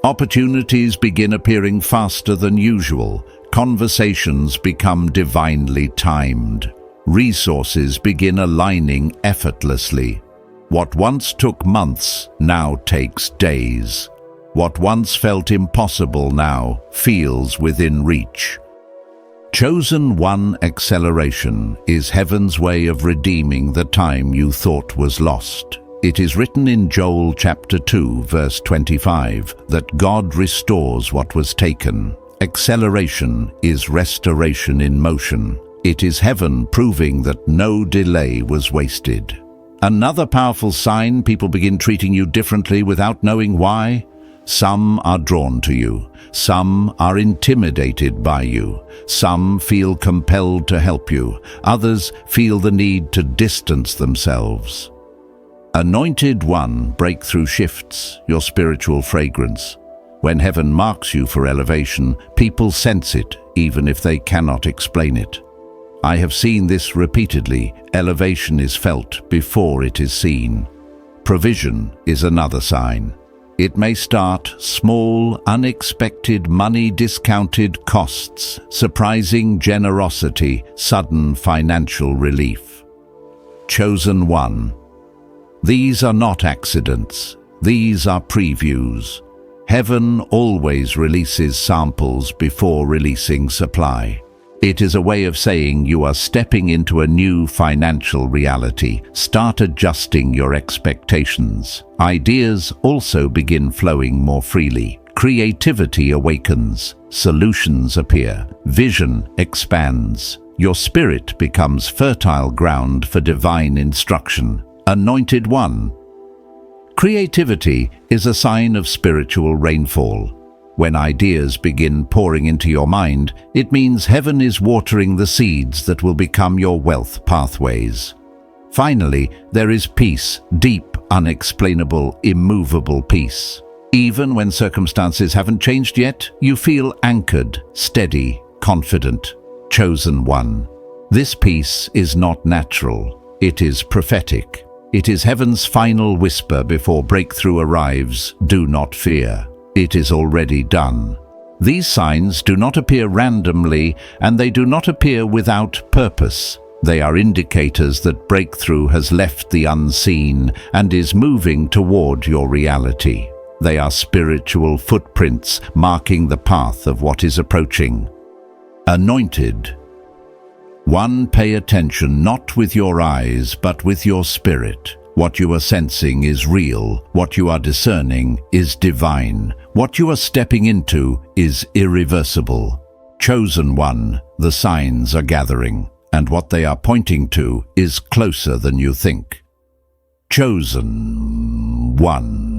Opportunities begin appearing faster than usual. Conversations become divinely timed. Resources begin aligning effortlessly. What once took months now takes days. What once felt impossible now feels within reach. Chosen One acceleration is heaven's way of redeeming the time you thought was lost. It is written in Joel chapter 2, verse 25, that God restores what was taken. Acceleration is restoration in motion. It is heaven proving that no delay was wasted. Another powerful sign: people begin treating you differently without knowing why. Some are drawn to you. Some are intimidated by you. Some feel compelled to help you. Others feel the need to distance themselves. Anointed One breakthrough shifts your spiritual fragrance. When heaven marks you for elevation, people sense it, even if they cannot explain it. I have seen this repeatedly. Elevation is felt before it is seen. Provision is another sign. It may start small, unexpected money, discounted costs, surprising generosity, sudden financial relief. Chosen One. These are not accidents. These are previews. Heaven always releases samples before releasing supply. It is a way of saying you are stepping into a new financial reality. Start adjusting your expectations. Ideas also begin flowing more freely. Creativity awakens. Solutions appear. Vision expands. Your spirit becomes fertile ground for divine instruction. Anointed One. Creativity is a sign of spiritual rainfall. When ideas begin pouring into your mind, it means heaven is watering the seeds that will become your wealth pathways. Finally, there is peace, deep, unexplainable, immovable peace. Even when circumstances haven't changed yet, you feel anchored, steady, confident. Chosen One. This peace is not natural. It is prophetic. It is heaven's final whisper before breakthrough arrives. Do not fear. It is already done. These signs do not appear randomly, and they do not appear without purpose. They are indicators that breakthrough has left the unseen and is moving toward your reality. They are spiritual footprints marking the path of what is approaching. Anointed One. Pay attention not with your eyes, but with your spirit. What you are sensing is real. What you are discerning is divine. What you are stepping into is irreversible. Chosen One. The signs are gathering, and what they are pointing to is closer than you think. Chosen One.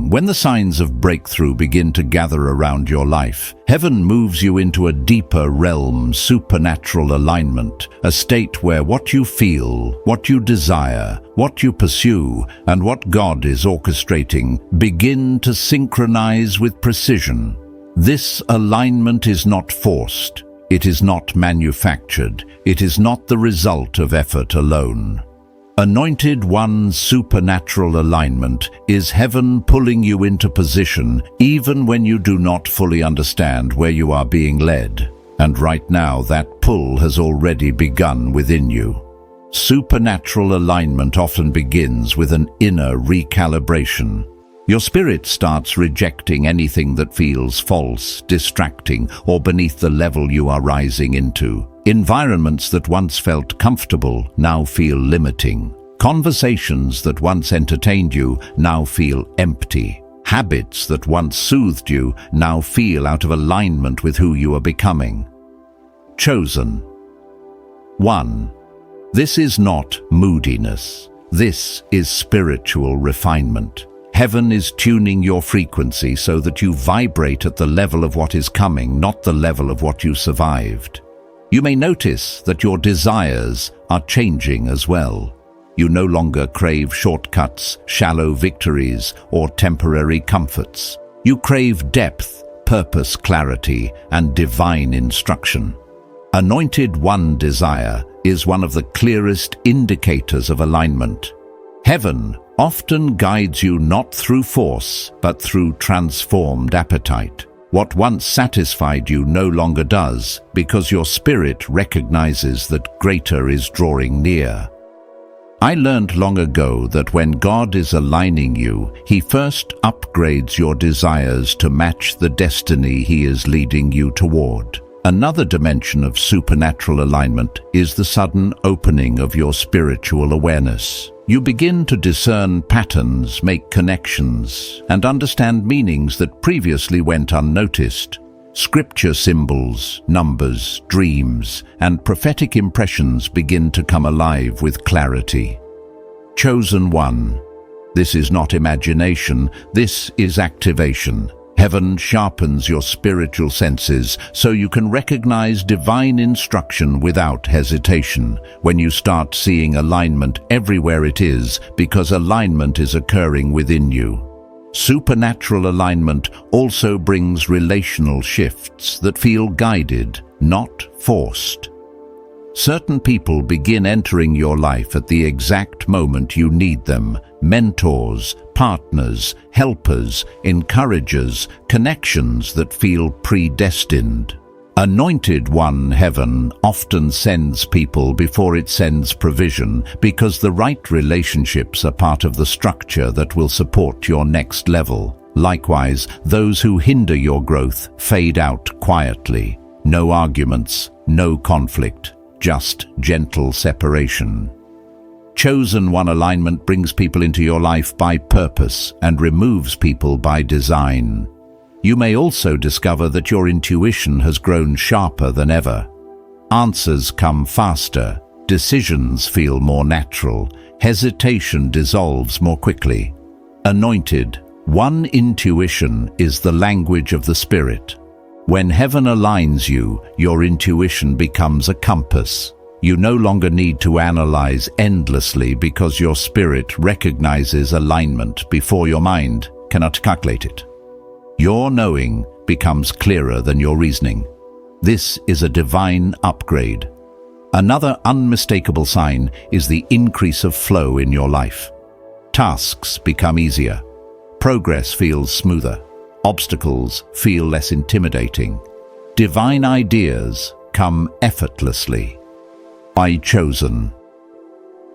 When the signs of breakthrough begin to gather around your life, heaven moves you into a deeper realm, supernatural alignment, a state where what you feel, what you desire, what you pursue, and what God is orchestrating begin to synchronize with precision. This alignment is not forced. It is not manufactured. It is not the result of effort alone. Anointed One's supernatural alignment is heaven pulling you into position even when you do not fully understand where you are being led. And right now that pull has already begun within you. Supernatural alignment often begins with an inner recalibration. Your spirit starts rejecting anything that feels false, distracting, or beneath the level you are rising into. Environments that once felt comfortable now feel limiting. Conversations that once entertained you now feel empty. Habits that once soothed you now feel out of alignment with who you are becoming. Chosen One. This is not moodiness. This is spiritual refinement. Heaven is tuning your frequency so that you vibrate at the level of what is coming, not the level of what you survived. You may notice that your desires are changing as well. You no longer crave shortcuts, shallow victories, or temporary comforts. You crave depth, purpose, clarity, and divine instruction. Anointed One desire is one of the clearest indicators of alignment. Heaven often guides you not through force, but through transformed appetite. What once satisfied you no longer does, because your spirit recognizes that greater is drawing near. I learned long ago that when God is aligning you, He first upgrades your desires to match the destiny He is leading you toward. Another dimension of supernatural alignment is the sudden opening of your spiritual awareness. You begin to discern patterns, make connections, and understand meanings that previously went unnoticed. Scripture symbols, numbers, dreams, and prophetic impressions begin to come alive with clarity. Chosen One. This is not imagination, this is activation. Heaven sharpens your spiritual senses so you can recognize divine instruction without hesitation. When you start seeing alignment everywhere it is, because alignment is occurring within you. Supernatural alignment also brings relational shifts that feel guided, not forced. Certain people begin entering your life at the exact moment you need them. Mentors, partners, helpers, encouragers, connections that feel predestined. Anointed One Heaven often sends people before it sends provision, because the right relationships are part of the structure that will support your next level. Likewise, those who hinder your growth fade out quietly. No arguments, no conflict, just gentle separation. Chosen One alignment brings people into your life by purpose and removes people by design. You may also discover that your intuition has grown sharper than ever. Answers come faster, decisions feel more natural, hesitation dissolves more quickly. Anointed One intuition is the language of the Spirit. When Heaven aligns you, your intuition becomes a compass. You no longer need to analyze endlessly because your spirit recognizes alignment before your mind cannot calculate it. Your knowing becomes clearer than your reasoning. This is a divine upgrade. Another unmistakable sign is the increase of flow in your life. Tasks become easier. Progress feels smoother. Obstacles feel less intimidating. Divine ideas come effortlessly. By Chosen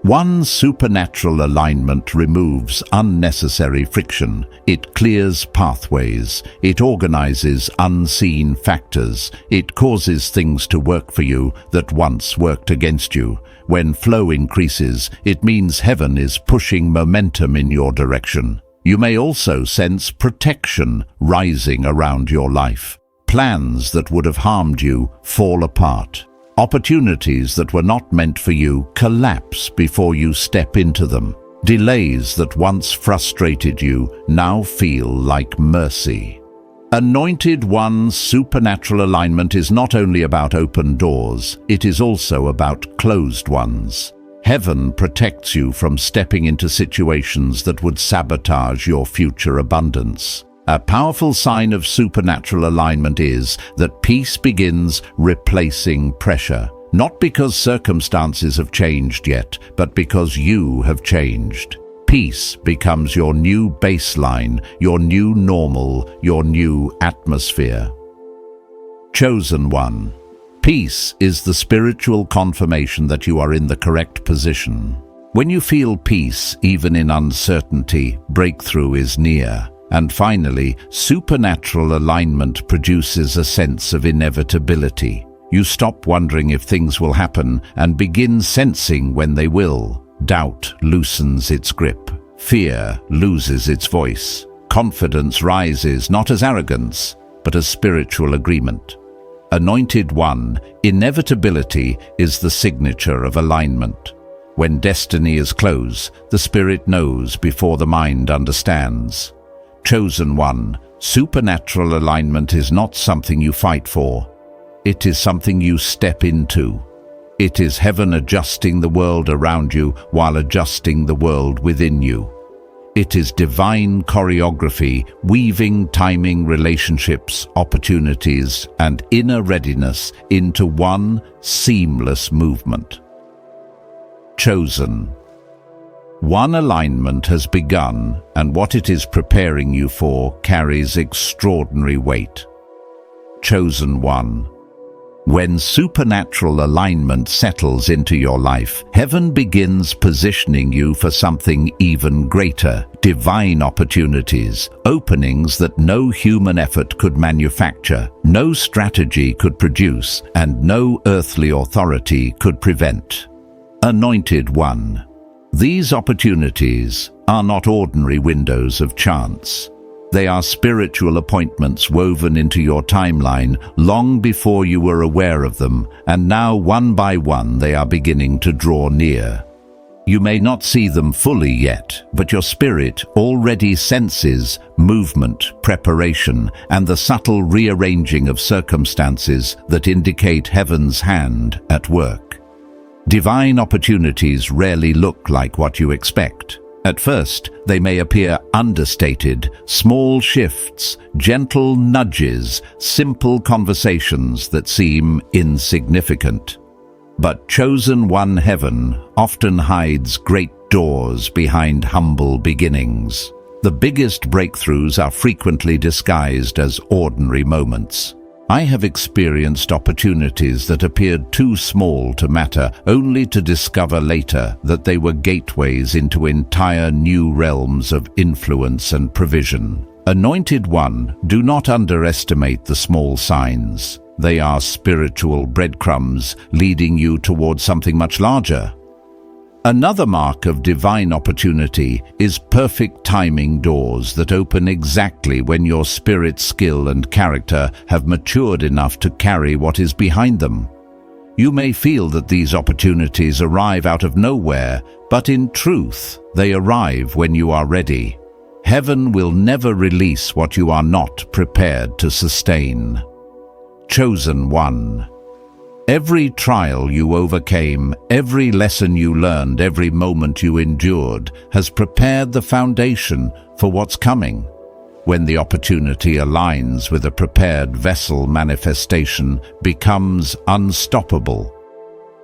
One supernatural alignment removes unnecessary friction. It clears pathways. It organizes unseen factors. It causes things to work for you that once worked against you. When flow increases, it means Heaven is pushing momentum in your direction. You may also sense protection rising around your life. Plans that would have harmed you fall apart. Opportunities that were not meant for you collapse before you step into them. Delays that once frustrated you now feel like mercy. Anointed One's supernatural alignment is not only about open doors, it is also about closed ones. Heaven protects you from stepping into situations that would sabotage your future abundance. A powerful sign of supernatural alignment is that peace begins replacing pressure, not because circumstances have changed yet, but because you have changed. Peace becomes your new baseline, your new normal, your new atmosphere. Chosen One. Peace is the spiritual confirmation that you are in the correct position. When you feel peace, even in uncertainty, breakthrough is near. And finally, supernatural alignment produces a sense of inevitability. You stop wondering if things will happen and begin sensing when they will. Doubt loosens its grip. Fear loses its voice. Confidence rises not as arrogance, but as spiritual agreement. Anointed One, inevitability is the signature of alignment. When destiny is close, the spirit knows before the mind understands. Chosen One, supernatural alignment is not something you fight for. It is something you step into. It is heaven adjusting the world around you while adjusting the world within you. It is divine choreography, weaving timing, relationships, opportunities, and inner readiness into one seamless movement. Chosen. One alignment has begun, and what it is preparing you for carries extraordinary weight. Chosen one. When supernatural alignment settles into your life, heaven begins positioning you for something even greater, divine opportunities, openings that no human effort could manufacture, no strategy could produce, and no earthly authority could prevent. Anointed one. These opportunities are not ordinary windows of chance. They are spiritual appointments woven into your timeline long before you were aware of them, and now one by one they are beginning to draw near. You may not see them fully yet, but your spirit already senses movement, preparation, and the subtle rearranging of circumstances that indicate heaven's hand at work. Divine opportunities rarely look like what you expect. At first, they may appear understated, small shifts, gentle nudges, simple conversations that seem insignificant. But chosen one heaven often hides great doors behind humble beginnings. The biggest breakthroughs are frequently disguised as ordinary moments. I have experienced opportunities that appeared too small to matter, only to discover later that they were gateways into entire new realms of influence and provision. Anointed one, do not underestimate the small signs. They are spiritual breadcrumbs leading you towards something much larger. Another mark of divine opportunity is perfect timing doors that open exactly when your spirit, skill, and character have matured enough to carry what is behind them. You may feel that these opportunities arrive out of nowhere, but in truth, they arrive when you are ready. Heaven will never release what you are not prepared to sustain. Chosen one. Every trial you overcame, every lesson you learned, every moment you endured has prepared the foundation for what's coming. When the opportunity aligns with a prepared vessel, manifestation becomes unstoppable.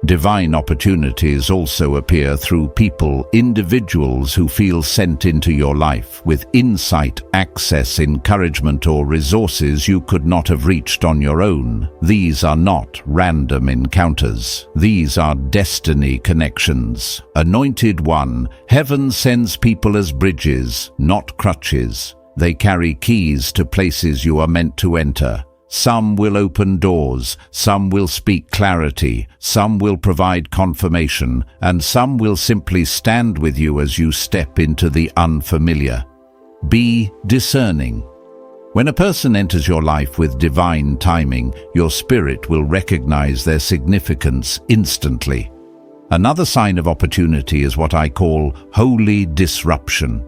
Divine opportunities also appear through people, individuals who feel sent into your life with insight, access, encouragement, or resources you could not have reached on your own. These are not random encounters. These are destiny connections. Anointed one, heaven sends people as bridges, not crutches. They carry keys to places you are meant to enter. Some will open doors, some will speak clarity, some will provide confirmation, and some will simply stand with you as you step into the unfamiliar. Be discerning. When a person enters your life with divine timing, your spirit will recognize their significance instantly. Another sign of opportunity is what I call holy disruption.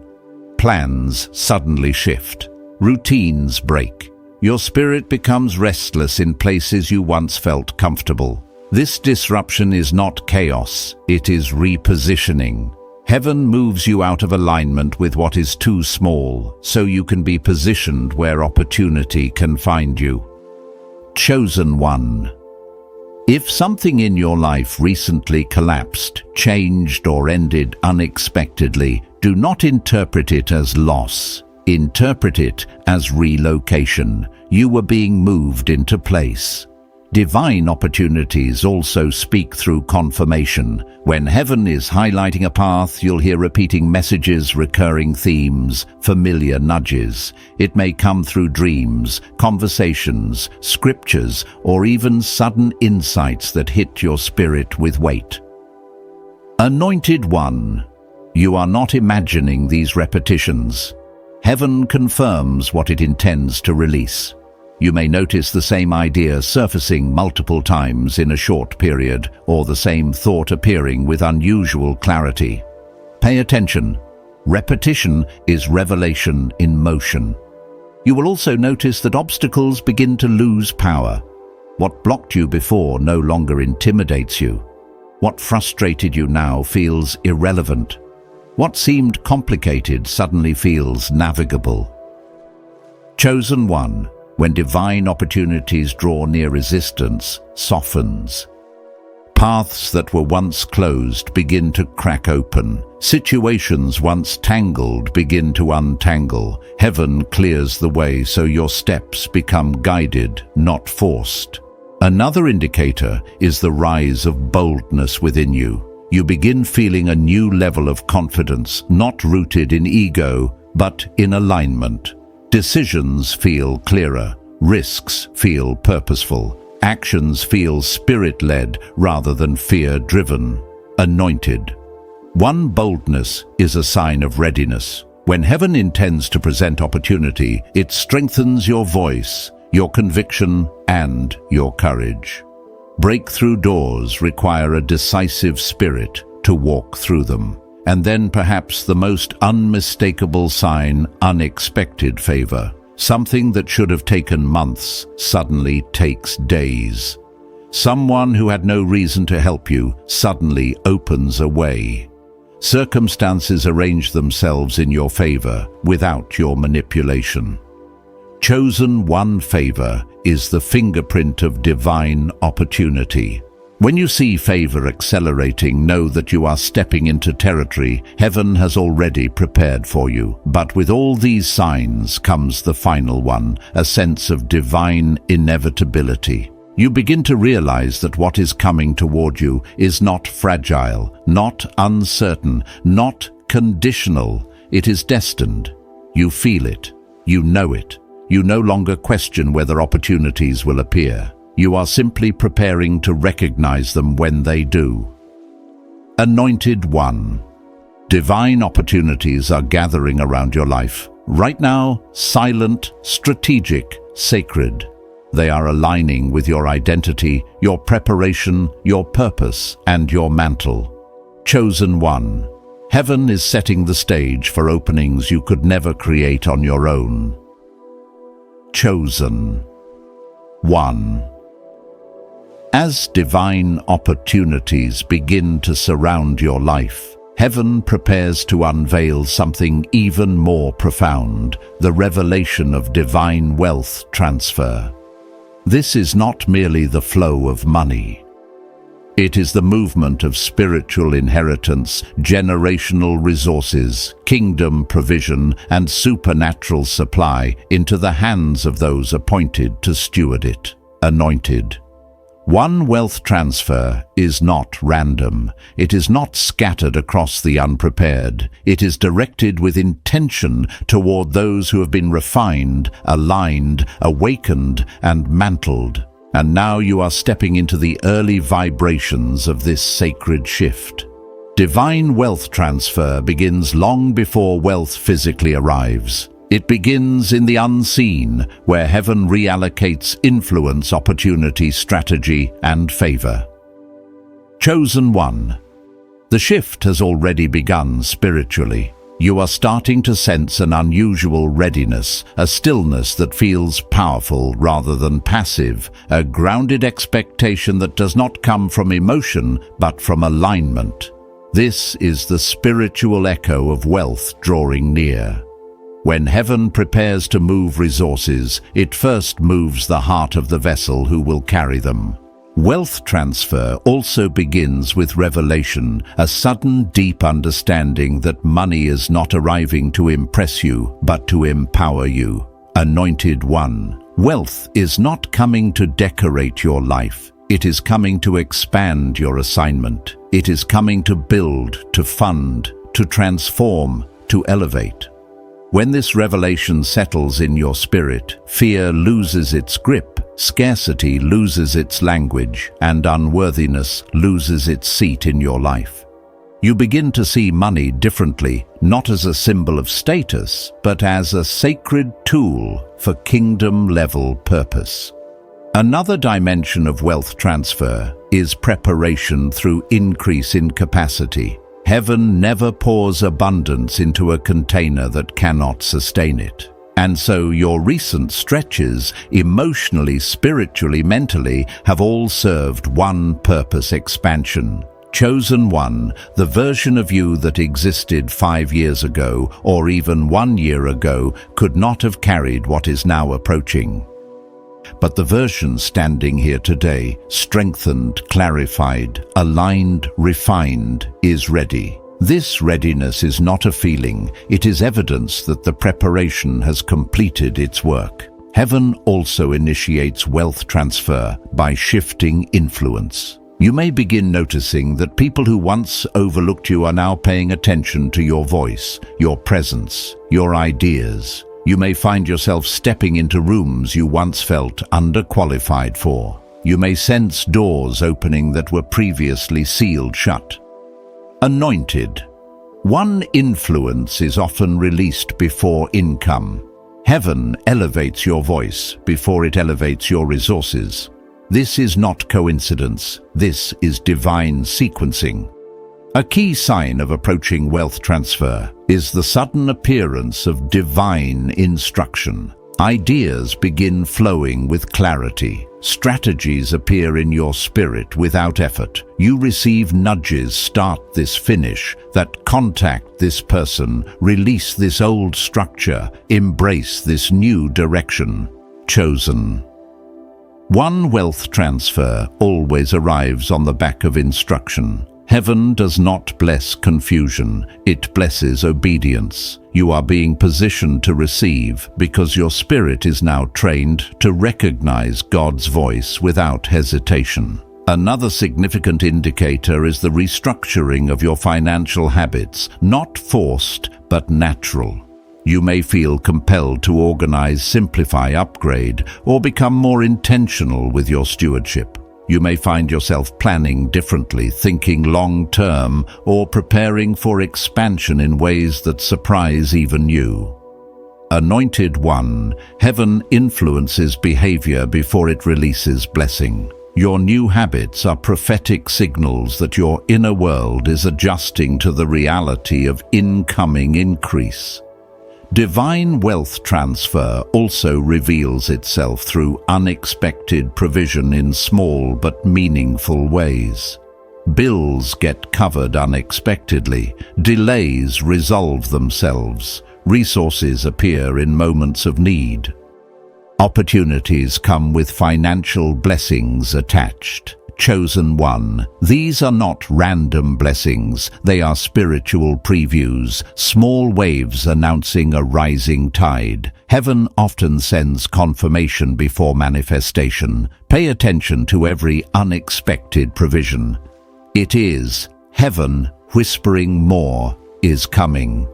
Plans suddenly shift. Routines break. Your spirit becomes restless in places you once felt comfortable. This disruption is not chaos, it is repositioning. Heaven moves you out of alignment with what is too small, so you can be positioned where opportunity can find you. Chosen one. If something in your life recently collapsed, changed, or ended unexpectedly, do not interpret it as loss. Interpret it as relocation. You were being moved into place. Divine opportunities also speak through confirmation. When heaven is highlighting a path, you'll hear repeating messages, recurring themes, familiar nudges. It may come through dreams, conversations, scriptures, or even sudden insights that hit your spirit with weight. Anointed one, you are not imagining these repetitions. Heaven confirms what it intends to release. You may notice the same idea surfacing multiple times in a short period, or the same thought appearing with unusual clarity. Pay attention. Repetition is revelation in motion. You will also notice that obstacles begin to lose power. What blocked you before no longer intimidates you. What frustrated you now feels irrelevant. What seemed complicated suddenly feels navigable. Chosen one, when divine opportunities draw near, resistance softens. Paths that were once closed begin to crack open. Situations once tangled begin to untangle. Heaven clears the way so your steps become guided, not forced. Another indicator is the rise of boldness within you. You begin feeling a new level of confidence, not rooted in ego, but in alignment. Decisions feel clearer. Risks feel purposeful. Actions feel spirit-led rather than fear-driven. Anointed. One boldness is a sign of readiness. When heaven intends to present opportunity, it strengthens your voice, your conviction, and your courage. Breakthrough doors require a decisive spirit to walk through them. And then perhaps the most unmistakable sign, unexpected favor. Something that should have taken months suddenly takes days. Someone who had no reason to help you suddenly opens a way. Circumstances arrange themselves in your favor without your manipulation. Chosen one favor is the fingerprint of divine opportunity. When you see favor accelerating, know that you are stepping into territory heaven has already prepared for you. But with all these signs comes the final one, a sense of divine inevitability. You begin to realize that what is coming toward you is not fragile, not uncertain, not conditional. It is destined. You feel it. You know it. You no longer question whether opportunities will appear. You are simply preparing to recognize them when they do. Anointed one. Divine opportunities are gathering around your life. Right now, silent, strategic, sacred. They are aligning with your identity, your preparation, your purpose, and your mantle. Chosen one. Heaven is setting the stage for openings you could never create on your own. Chosen one. As divine opportunities begin to surround your life, heaven prepares to unveil something even more profound, the revelation of divine wealth transfer. This is not merely the flow of money. It is the movement of spiritual inheritance, generational resources, kingdom provision, and supernatural supply into the hands of those appointed to steward it. Anointed. One wealth transfer is not random. It is not scattered across the unprepared. It is directed with intention toward those who have been refined, aligned, awakened, and mantled. And now you are stepping into the early vibrations of this sacred shift. Divine wealth transfer begins long before wealth physically arrives. It begins in the unseen, where heaven reallocates influence, opportunity, strategy, and favor. Chosen one. The shift has already begun spiritually. You are starting to sense an unusual readiness, a stillness that feels powerful rather than passive, a grounded expectation that does not come from emotion but from alignment. This is the spiritual echo of wealth drawing near. When heaven prepares to move resources, it first moves the heart of the vessel who will carry them. Wealth transfer also begins with revelation, a sudden, deep understanding that money is not arriving to impress you, but to empower you. Anointed one. Wealth is not coming to decorate your life. It is coming to expand your assignment. It is coming to build, to fund, to transform, to elevate. When this revelation settles in your spirit, fear loses its grip, scarcity loses its language, and unworthiness loses its seat in your life. You begin to see money differently, not as a symbol of status, but as a sacred tool for kingdom-level purpose. Another dimension of wealth transfer is preparation through increase in capacity. Heaven never pours abundance into a container that cannot sustain it. And so your recent stretches, emotionally, spiritually, mentally, have all served one purpose: expansion. Chosen one, the version of you that existed 5 years ago or even 1 year ago could not have carried what is now approaching. But the version standing here today, strengthened, clarified, aligned, refined, is ready. This readiness is not a feeling, it is evidence that the preparation has completed its work. Heaven also initiates wealth transfer by shifting influence. You may begin noticing that people who once overlooked you are now paying attention to your voice, your presence, your ideas. You may find yourself stepping into rooms you once felt underqualified for. You may sense doors opening that were previously sealed shut. Anointed. One influence is often released before income. Heaven elevates your voice before it elevates your resources. This is not coincidence. This is divine sequencing. A key sign of approaching wealth transfer is the sudden appearance of divine instruction. Ideas begin flowing with clarity. Strategies appear in your spirit without effort. You receive nudges: start this, finish that, contact this person, release this old structure, embrace this new direction. Chosen. One wealth transfer always arrives on the back of instruction. Heaven does not bless confusion, it blesses obedience. You are being positioned to receive because your spirit is now trained to recognize God's voice without hesitation. Another significant indicator is the restructuring of your financial habits, not forced but natural. You may feel compelled to organize, simplify, upgrade, or become more intentional with your stewardship. You may find yourself planning differently, thinking long-term, or preparing for expansion in ways that surprise even you. Anointed one, heaven influences behavior before it releases blessing. Your new habits are prophetic signals that your inner world is adjusting to the reality of incoming increase. Divine wealth transfer also reveals itself through unexpected provision in small but meaningful ways. Bills get covered unexpectedly, delays resolve themselves, resources appear in moments of need. Opportunities come with financial blessings attached. Chosen one. These are not random blessings, they are spiritual previews, small waves announcing a rising tide. Heaven often sends confirmation before manifestation. Pay attention to every unexpected provision. It is heaven whispering more is coming.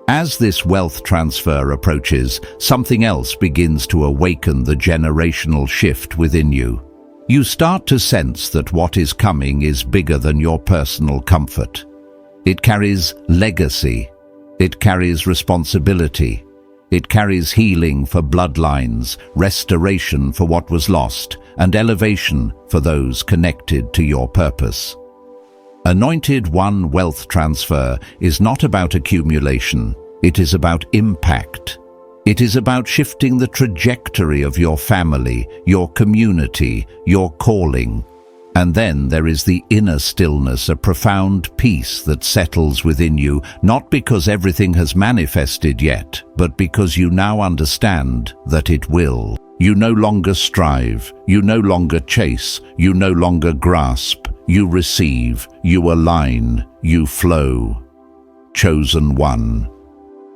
As this wealth transfer approaches, something else begins to awaken the generational shift within you. You start to sense that what is coming is bigger than your personal comfort. It carries legacy. It carries responsibility. It carries healing for bloodlines, restoration for what was lost, and elevation for those connected to your purpose. Anointed one wealth transfer is not about accumulation. It is about impact. It is about shifting the trajectory of your family, your community, your calling. And then there is the inner stillness, a profound peace that settles within you, not because everything has manifested yet, but because you now understand that it will. You no longer strive, you no longer chase, you no longer grasp, you receive, you align, you flow. Chosen one.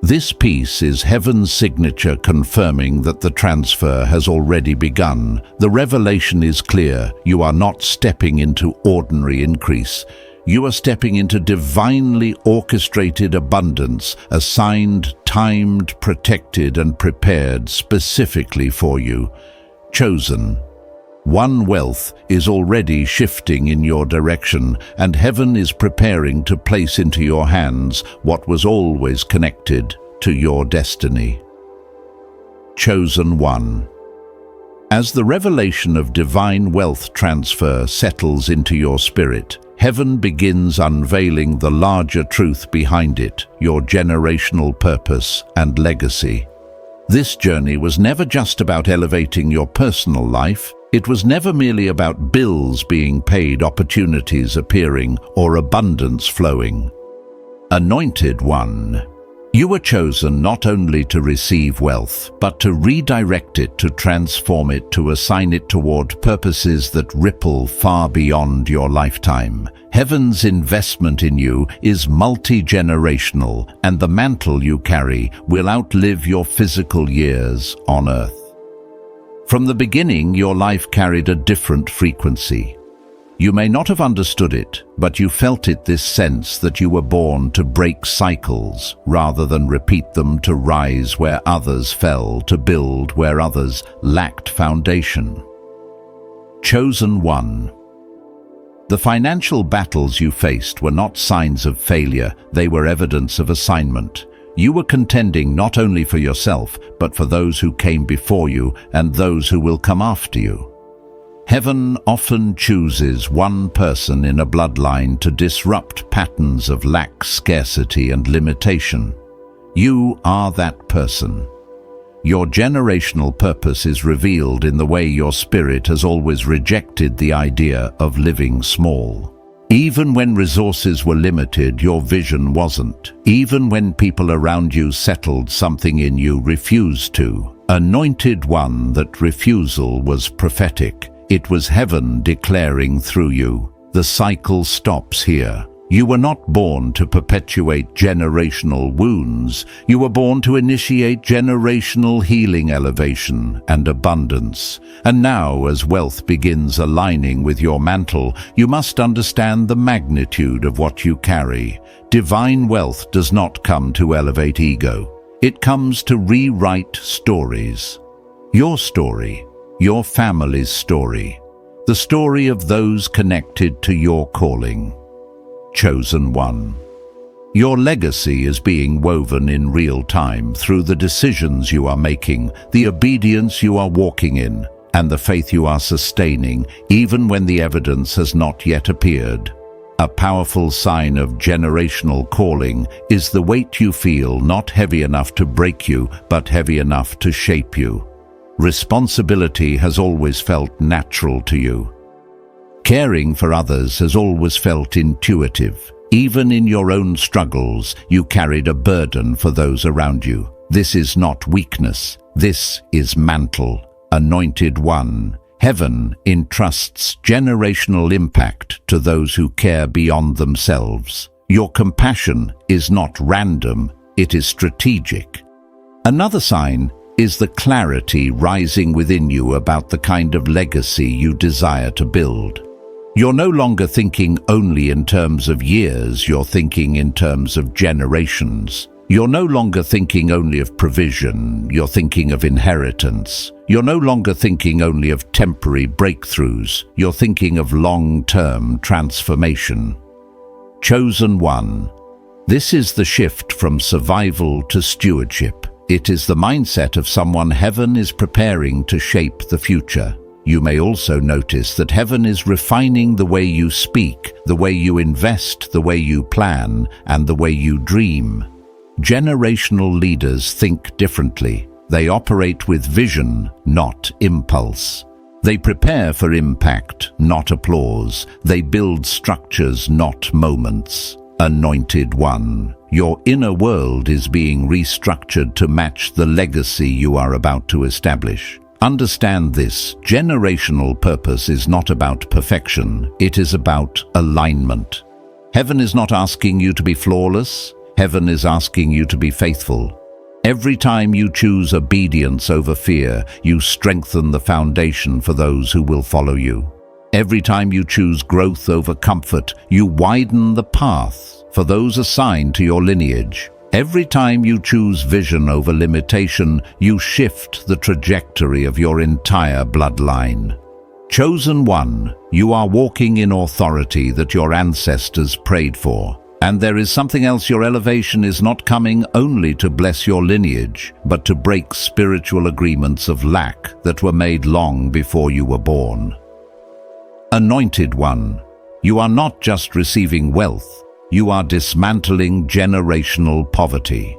This peace is heaven's signature confirming that the transfer has already begun. The revelation is clear. You are not stepping into ordinary increase. You are stepping into divinely orchestrated abundance, assigned, timed, protected, and prepared specifically for you. Chosen. One wealth is already shifting in your direction, and heaven is preparing to place into your hands what was always connected to your destiny. Chosen one. As the revelation of divine wealth transfer settles into your spirit, heaven begins unveiling the larger truth behind it, your generational purpose and legacy. This journey was never just about elevating your personal life. It was never merely about bills being paid, opportunities appearing, or abundance flowing. Anointed One, you were chosen not only to receive wealth, but to redirect it, to transform it, to assign it toward purposes that ripple far beyond your lifetime. Heaven's investment in you is multi-generational, and the mantle you carry will outlive your physical years on earth. From the beginning, your life carried a different frequency. You may not have understood it, but you felt it, this sense that you were born to break cycles rather than repeat them, to rise where others fell, to build where others lacked foundation. Chosen One. The financial battles you faced were not signs of failure, they were evidence of assignment. You were contending not only for yourself, but for those who came before you and those who will come after you. Heaven often chooses one person in a bloodline to disrupt patterns of lack, scarcity, and limitation. You are that person. Your generational purpose is revealed in the way your spirit has always rejected the idea of living small. Even when resources were limited, your vision wasn't. Even when people around you settled, something in you refused to. Anointed One, that refusal was prophetic. It was heaven declaring through you, the cycle stops here. You were not born to perpetuate generational wounds. You were born to initiate generational healing, elevation, and abundance. And now, as wealth begins aligning with your mantle, you must understand the magnitude of what you carry. Divine wealth does not come to elevate ego. It comes to rewrite stories. Your story. Your family's story, the story of those connected to your calling. Chosen One. Your legacy is being woven in real time through the decisions you are making, the obedience you are walking in, and the faith you are sustaining, even when the evidence has not yet appeared. A powerful sign of generational calling is the weight you feel, not heavy enough to break you, but heavy enough to shape you. Responsibility has always felt natural to you. Caring for others has always felt intuitive. Even in your own struggles, you carried a burden for those around you. This is not weakness. This is mantle. Anointed One. Heaven entrusts generational impact to those who care beyond themselves. Your compassion is not random, it is strategic. Another sign is the clarity rising within you about the kind of legacy you desire to build. You're no longer thinking only in terms of years, you're thinking in terms of generations. You're no longer thinking only of provision, you're thinking of inheritance. You're no longer thinking only of temporary breakthroughs, you're thinking of long-term transformation. Chosen One. This is the shift from survival to stewardship. It is the mindset of someone heaven is preparing to shape the future. You may also notice that heaven is refining the way you speak, the way you invest, the way you plan, and the way you dream. Generational leaders think differently. They operate with vision, not impulse. They prepare for impact, not applause. They build structures, not moments. Anointed One. Your inner world is being restructured to match the legacy you are about to establish. Understand this: generational purpose is not about perfection, it is about alignment. Heaven is not asking you to be flawless, heaven is asking you to be faithful. Every time you choose obedience over fear, you strengthen the foundation for those who will follow you. Every time you choose growth over comfort, you widen the path for those assigned to your lineage. Every time you choose vision over limitation, you shift the trajectory of your entire bloodline. Chosen One, you are walking in authority that your ancestors prayed for. And there is something else: your elevation is not coming only to bless your lineage, but to break spiritual agreements of lack that were made long before you were born. Anointed One, you are not just receiving wealth, you are dismantling generational poverty.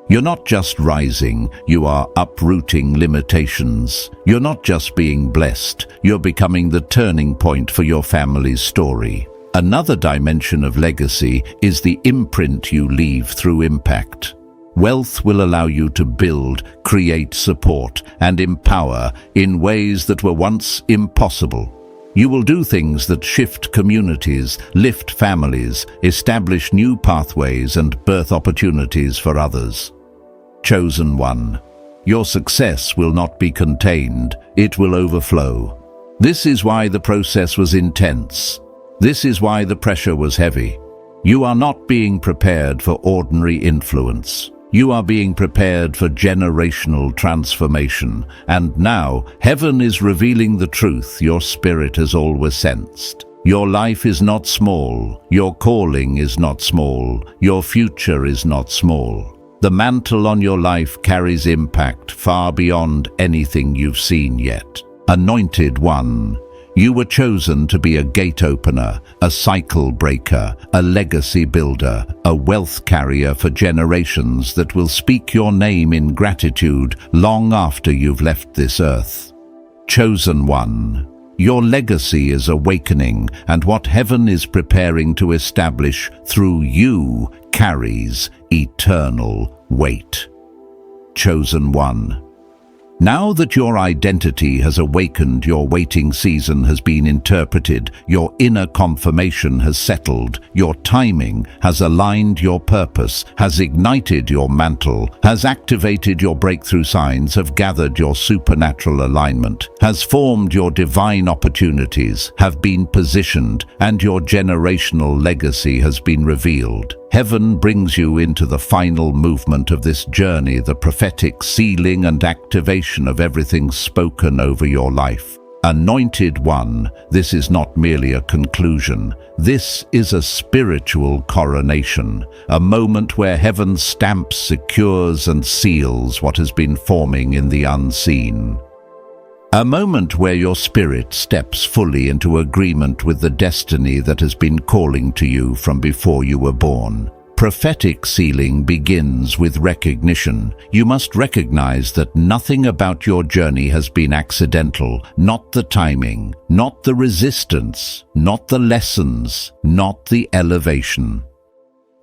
You're not just rising, you are uprooting limitations. You're not just being blessed, you're becoming the turning point for your family's story. Another dimension of legacy is the imprint you leave through impact. Wealth will allow you to build, create, support, and empower in ways that were once impossible. You will do things that shift communities, lift families, establish new pathways, and birth opportunities for others. Chosen one. Your success will not be contained, it will overflow. This is why the process was intense. This is why the pressure was heavy. You are not being prepared for ordinary influence. You are being prepared for generational transformation. And now, heaven is revealing the truth your spirit has always sensed. Your life is not small. Your calling is not small. Your future is not small. The mantle on your life carries impact far beyond anything you've seen yet. Anointed one. You were chosen to be a gate opener, a cycle breaker, a legacy builder, a wealth carrier for generations that will speak your name in gratitude long after you've left this earth. Chosen one. Your legacy is awakening, and what heaven is preparing to establish through you carries eternal weight. Chosen one. Now that your identity has awakened, your waiting season has been interpreted, your inner confirmation has settled, your timing has aligned your purpose, has ignited your mantle, has activated your breakthrough signs, have gathered your supernatural alignment, has formed your divine opportunities, have been positioned, and your generational legacy has been revealed. Heaven brings you into the final movement of this journey, the prophetic sealing and activation of everything spoken over your life. Anointed one, this is not merely a conclusion. This is a spiritual coronation, a moment where heaven stamps, secures, and seals what has been forming in the unseen. A moment where your spirit steps fully into agreement with the destiny that has been calling to you from before you were born. Prophetic sealing begins with recognition. You must recognize that nothing about your journey has been accidental, not the timing, not the resistance, not the lessons, not the elevation.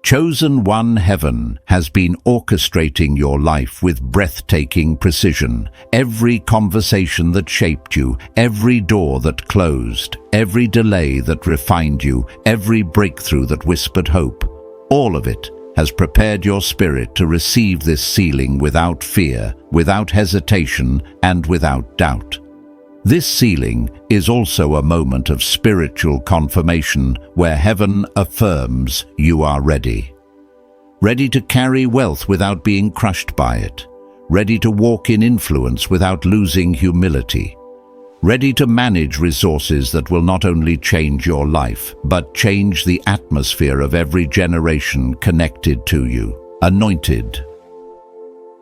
Chosen one, heaven has been orchestrating your life with breathtaking precision. Every conversation that shaped you, every door that closed, every delay that refined you, every breakthrough that whispered hope, all of it has prepared your spirit to receive this sealing without fear, without hesitation, and without doubt. This sealing is also a moment of spiritual confirmation where heaven affirms you are ready. Ready to carry wealth without being crushed by it. Ready to walk in influence without losing humility. Ready to manage resources that will not only change your life, but change the atmosphere of every generation connected to you. Anointed.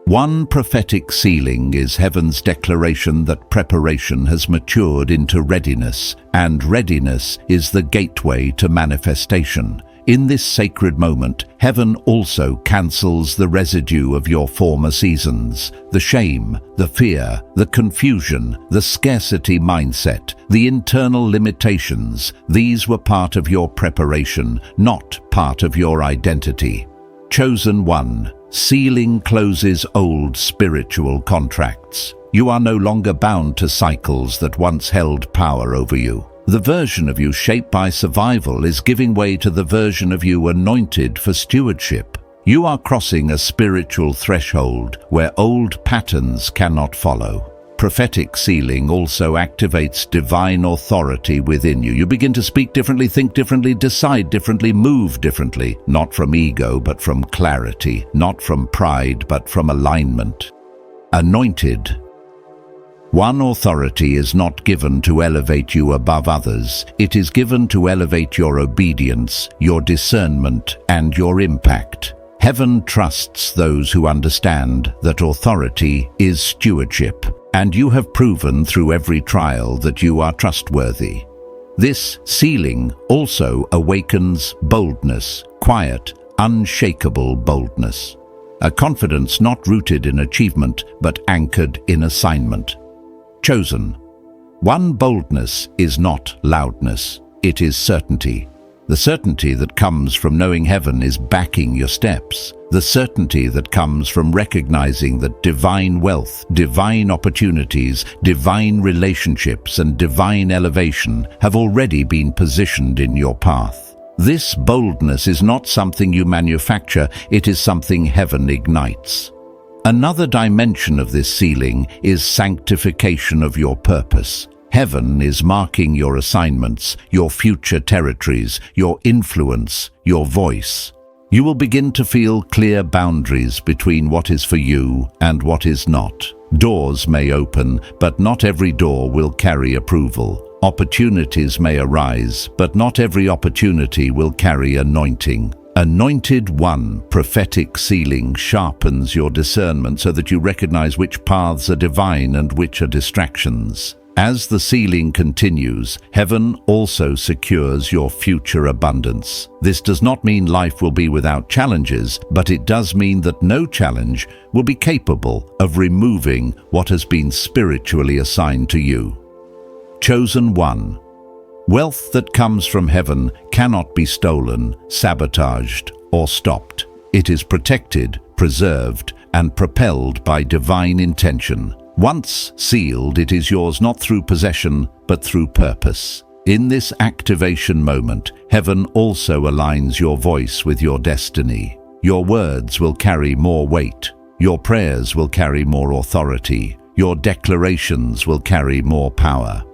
One prophetic sealing is heaven's declaration that preparation has matured into readiness, and readiness is the gateway to manifestation. In this sacred moment, heaven also cancels the residue of your former seasons, the shame, the fear, the confusion, the scarcity mindset, the internal limitations. These were part of your preparation, not part of your identity. Chosen one. Sealing closes old spiritual contracts. You are no longer bound to cycles that once held power over you. The version of you shaped by survival is giving way to the version of you anointed for stewardship. You are crossing a spiritual threshold where old patterns cannot follow. Prophetic sealing also activates divine authority within you. You begin to speak differently, think differently, decide differently, move differently, not from ego but from clarity, not from pride but from alignment. Anointed. One authority is not given to elevate you above others. It is given to elevate your obedience, your discernment, and your impact. Heaven trusts those who understand that authority is stewardship, and you have proven through every trial that you are trustworthy. This sealing also awakens boldness, quiet, unshakable boldness. a confidence not rooted in achievement but anchored in assignment. Chosen. One, boldness is not loudness, it is certainty. The certainty that comes from knowing heaven is backing your steps. The certainty that comes from recognizing that divine wealth, divine opportunities, divine relationships, and divine elevation have already been positioned in your path. This boldness is not something you manufacture, it is something heaven ignites. Another dimension of this sealing is sanctification of your purpose. Heaven is marking your assignments, your future territories, your influence, your voice. You will begin to feel clear boundaries between what is for you and what is not. Doors may open, but not every door will carry approval. Opportunities may arise, but not every opportunity will carry anointing. Anointed One, prophetic sealing sharpens your discernment so that you recognize which paths are divine and which are distractions. As the sealing continues, heaven also secures your future abundance. This does not mean life will be without challenges, but it does mean that no challenge will be capable of removing what has been spiritually assigned to you. Chosen One. Wealth that comes from heaven cannot be stolen, sabotaged, or stopped. It is protected, preserved, and propelled by divine intention. Once sealed, it is yours not through possession, but through purpose. In this activation moment, heaven also aligns your voice with your destiny. Your words will carry more weight. Your prayers will carry more authority. Your declarations will carry more power.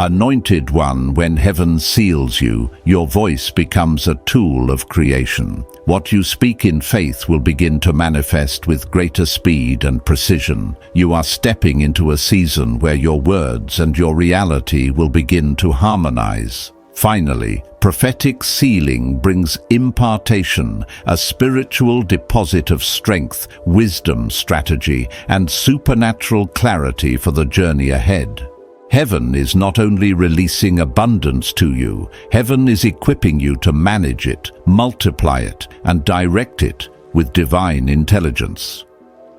Anointed One, when heaven seals you, your voice becomes a tool of creation. What you speak in faith will begin to manifest with greater speed and precision. You are stepping into a season where your words and your reality will begin to harmonize. Finally, prophetic sealing brings impartation, a spiritual deposit of strength, wisdom, strategy, and supernatural clarity for the journey ahead. Heaven is not only releasing abundance to you, heaven is equipping you to manage it, multiply it, and direct it with divine intelligence.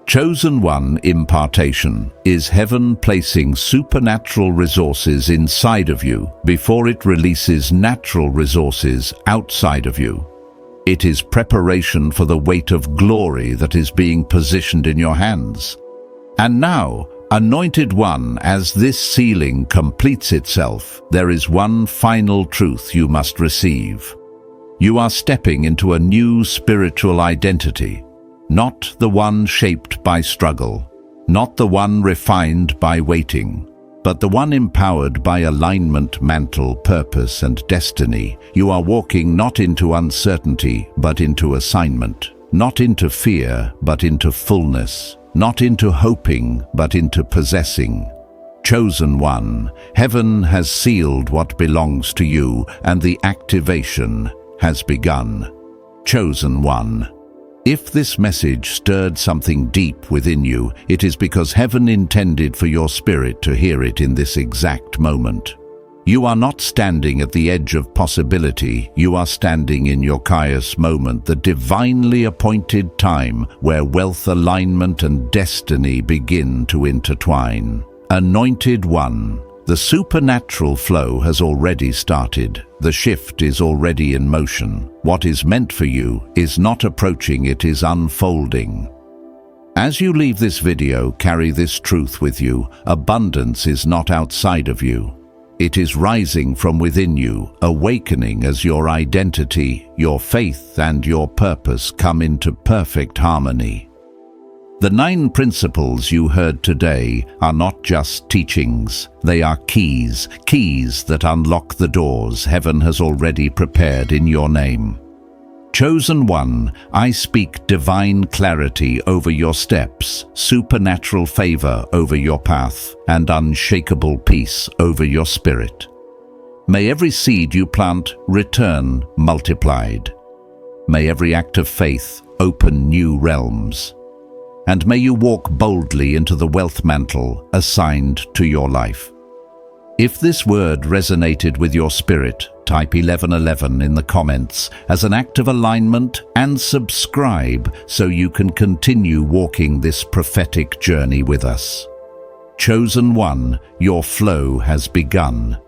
Chosen One impartation is heaven placing supernatural resources inside of you before it releases natural resources outside of you. It is preparation for the weight of glory that is being positioned in your hands. And now, Anointed One, as this sealing completes itself, there is one final truth you must receive. You are stepping into a new spiritual identity, not the one shaped by struggle, not the one refined by waiting, but the one empowered by alignment, mantle, purpose, and destiny. You are walking not into uncertainty, but into assignment, not into fear, but into fullness. Not into hoping, but into possessing. Chosen One, heaven has sealed what belongs to you, and the activation has begun. Chosen One. If this message stirred something deep within you, it is because heaven intended for your spirit to hear it in this exact moment. You are not standing at the edge of possibility, you are standing in your kairos moment, the divinely appointed time where wealth, alignment, and destiny begin to intertwine. Anointed One, the supernatural flow has already started. The shift is already in motion. What is meant for you is not approaching, it is unfolding. As you leave this video, carry this truth with you. Abundance is not outside of you. It is rising from within you, awakening as your identity, your faith, and your purpose come into perfect harmony. The 9 principles you heard today are not just teachings, they are keys that unlock the doors heaven has already prepared in your name. Chosen One, I speak divine clarity over your steps, supernatural favor over your path, and unshakable peace over your spirit. May every seed you plant return multiplied. May every act of faith open new realms. And may you walk boldly into the wealth mantle assigned to your life. If this word resonated with your spirit, type 1111 in the comments as an act of alignment and subscribe so you can continue walking this prophetic journey with us. Chosen one, your flow has begun.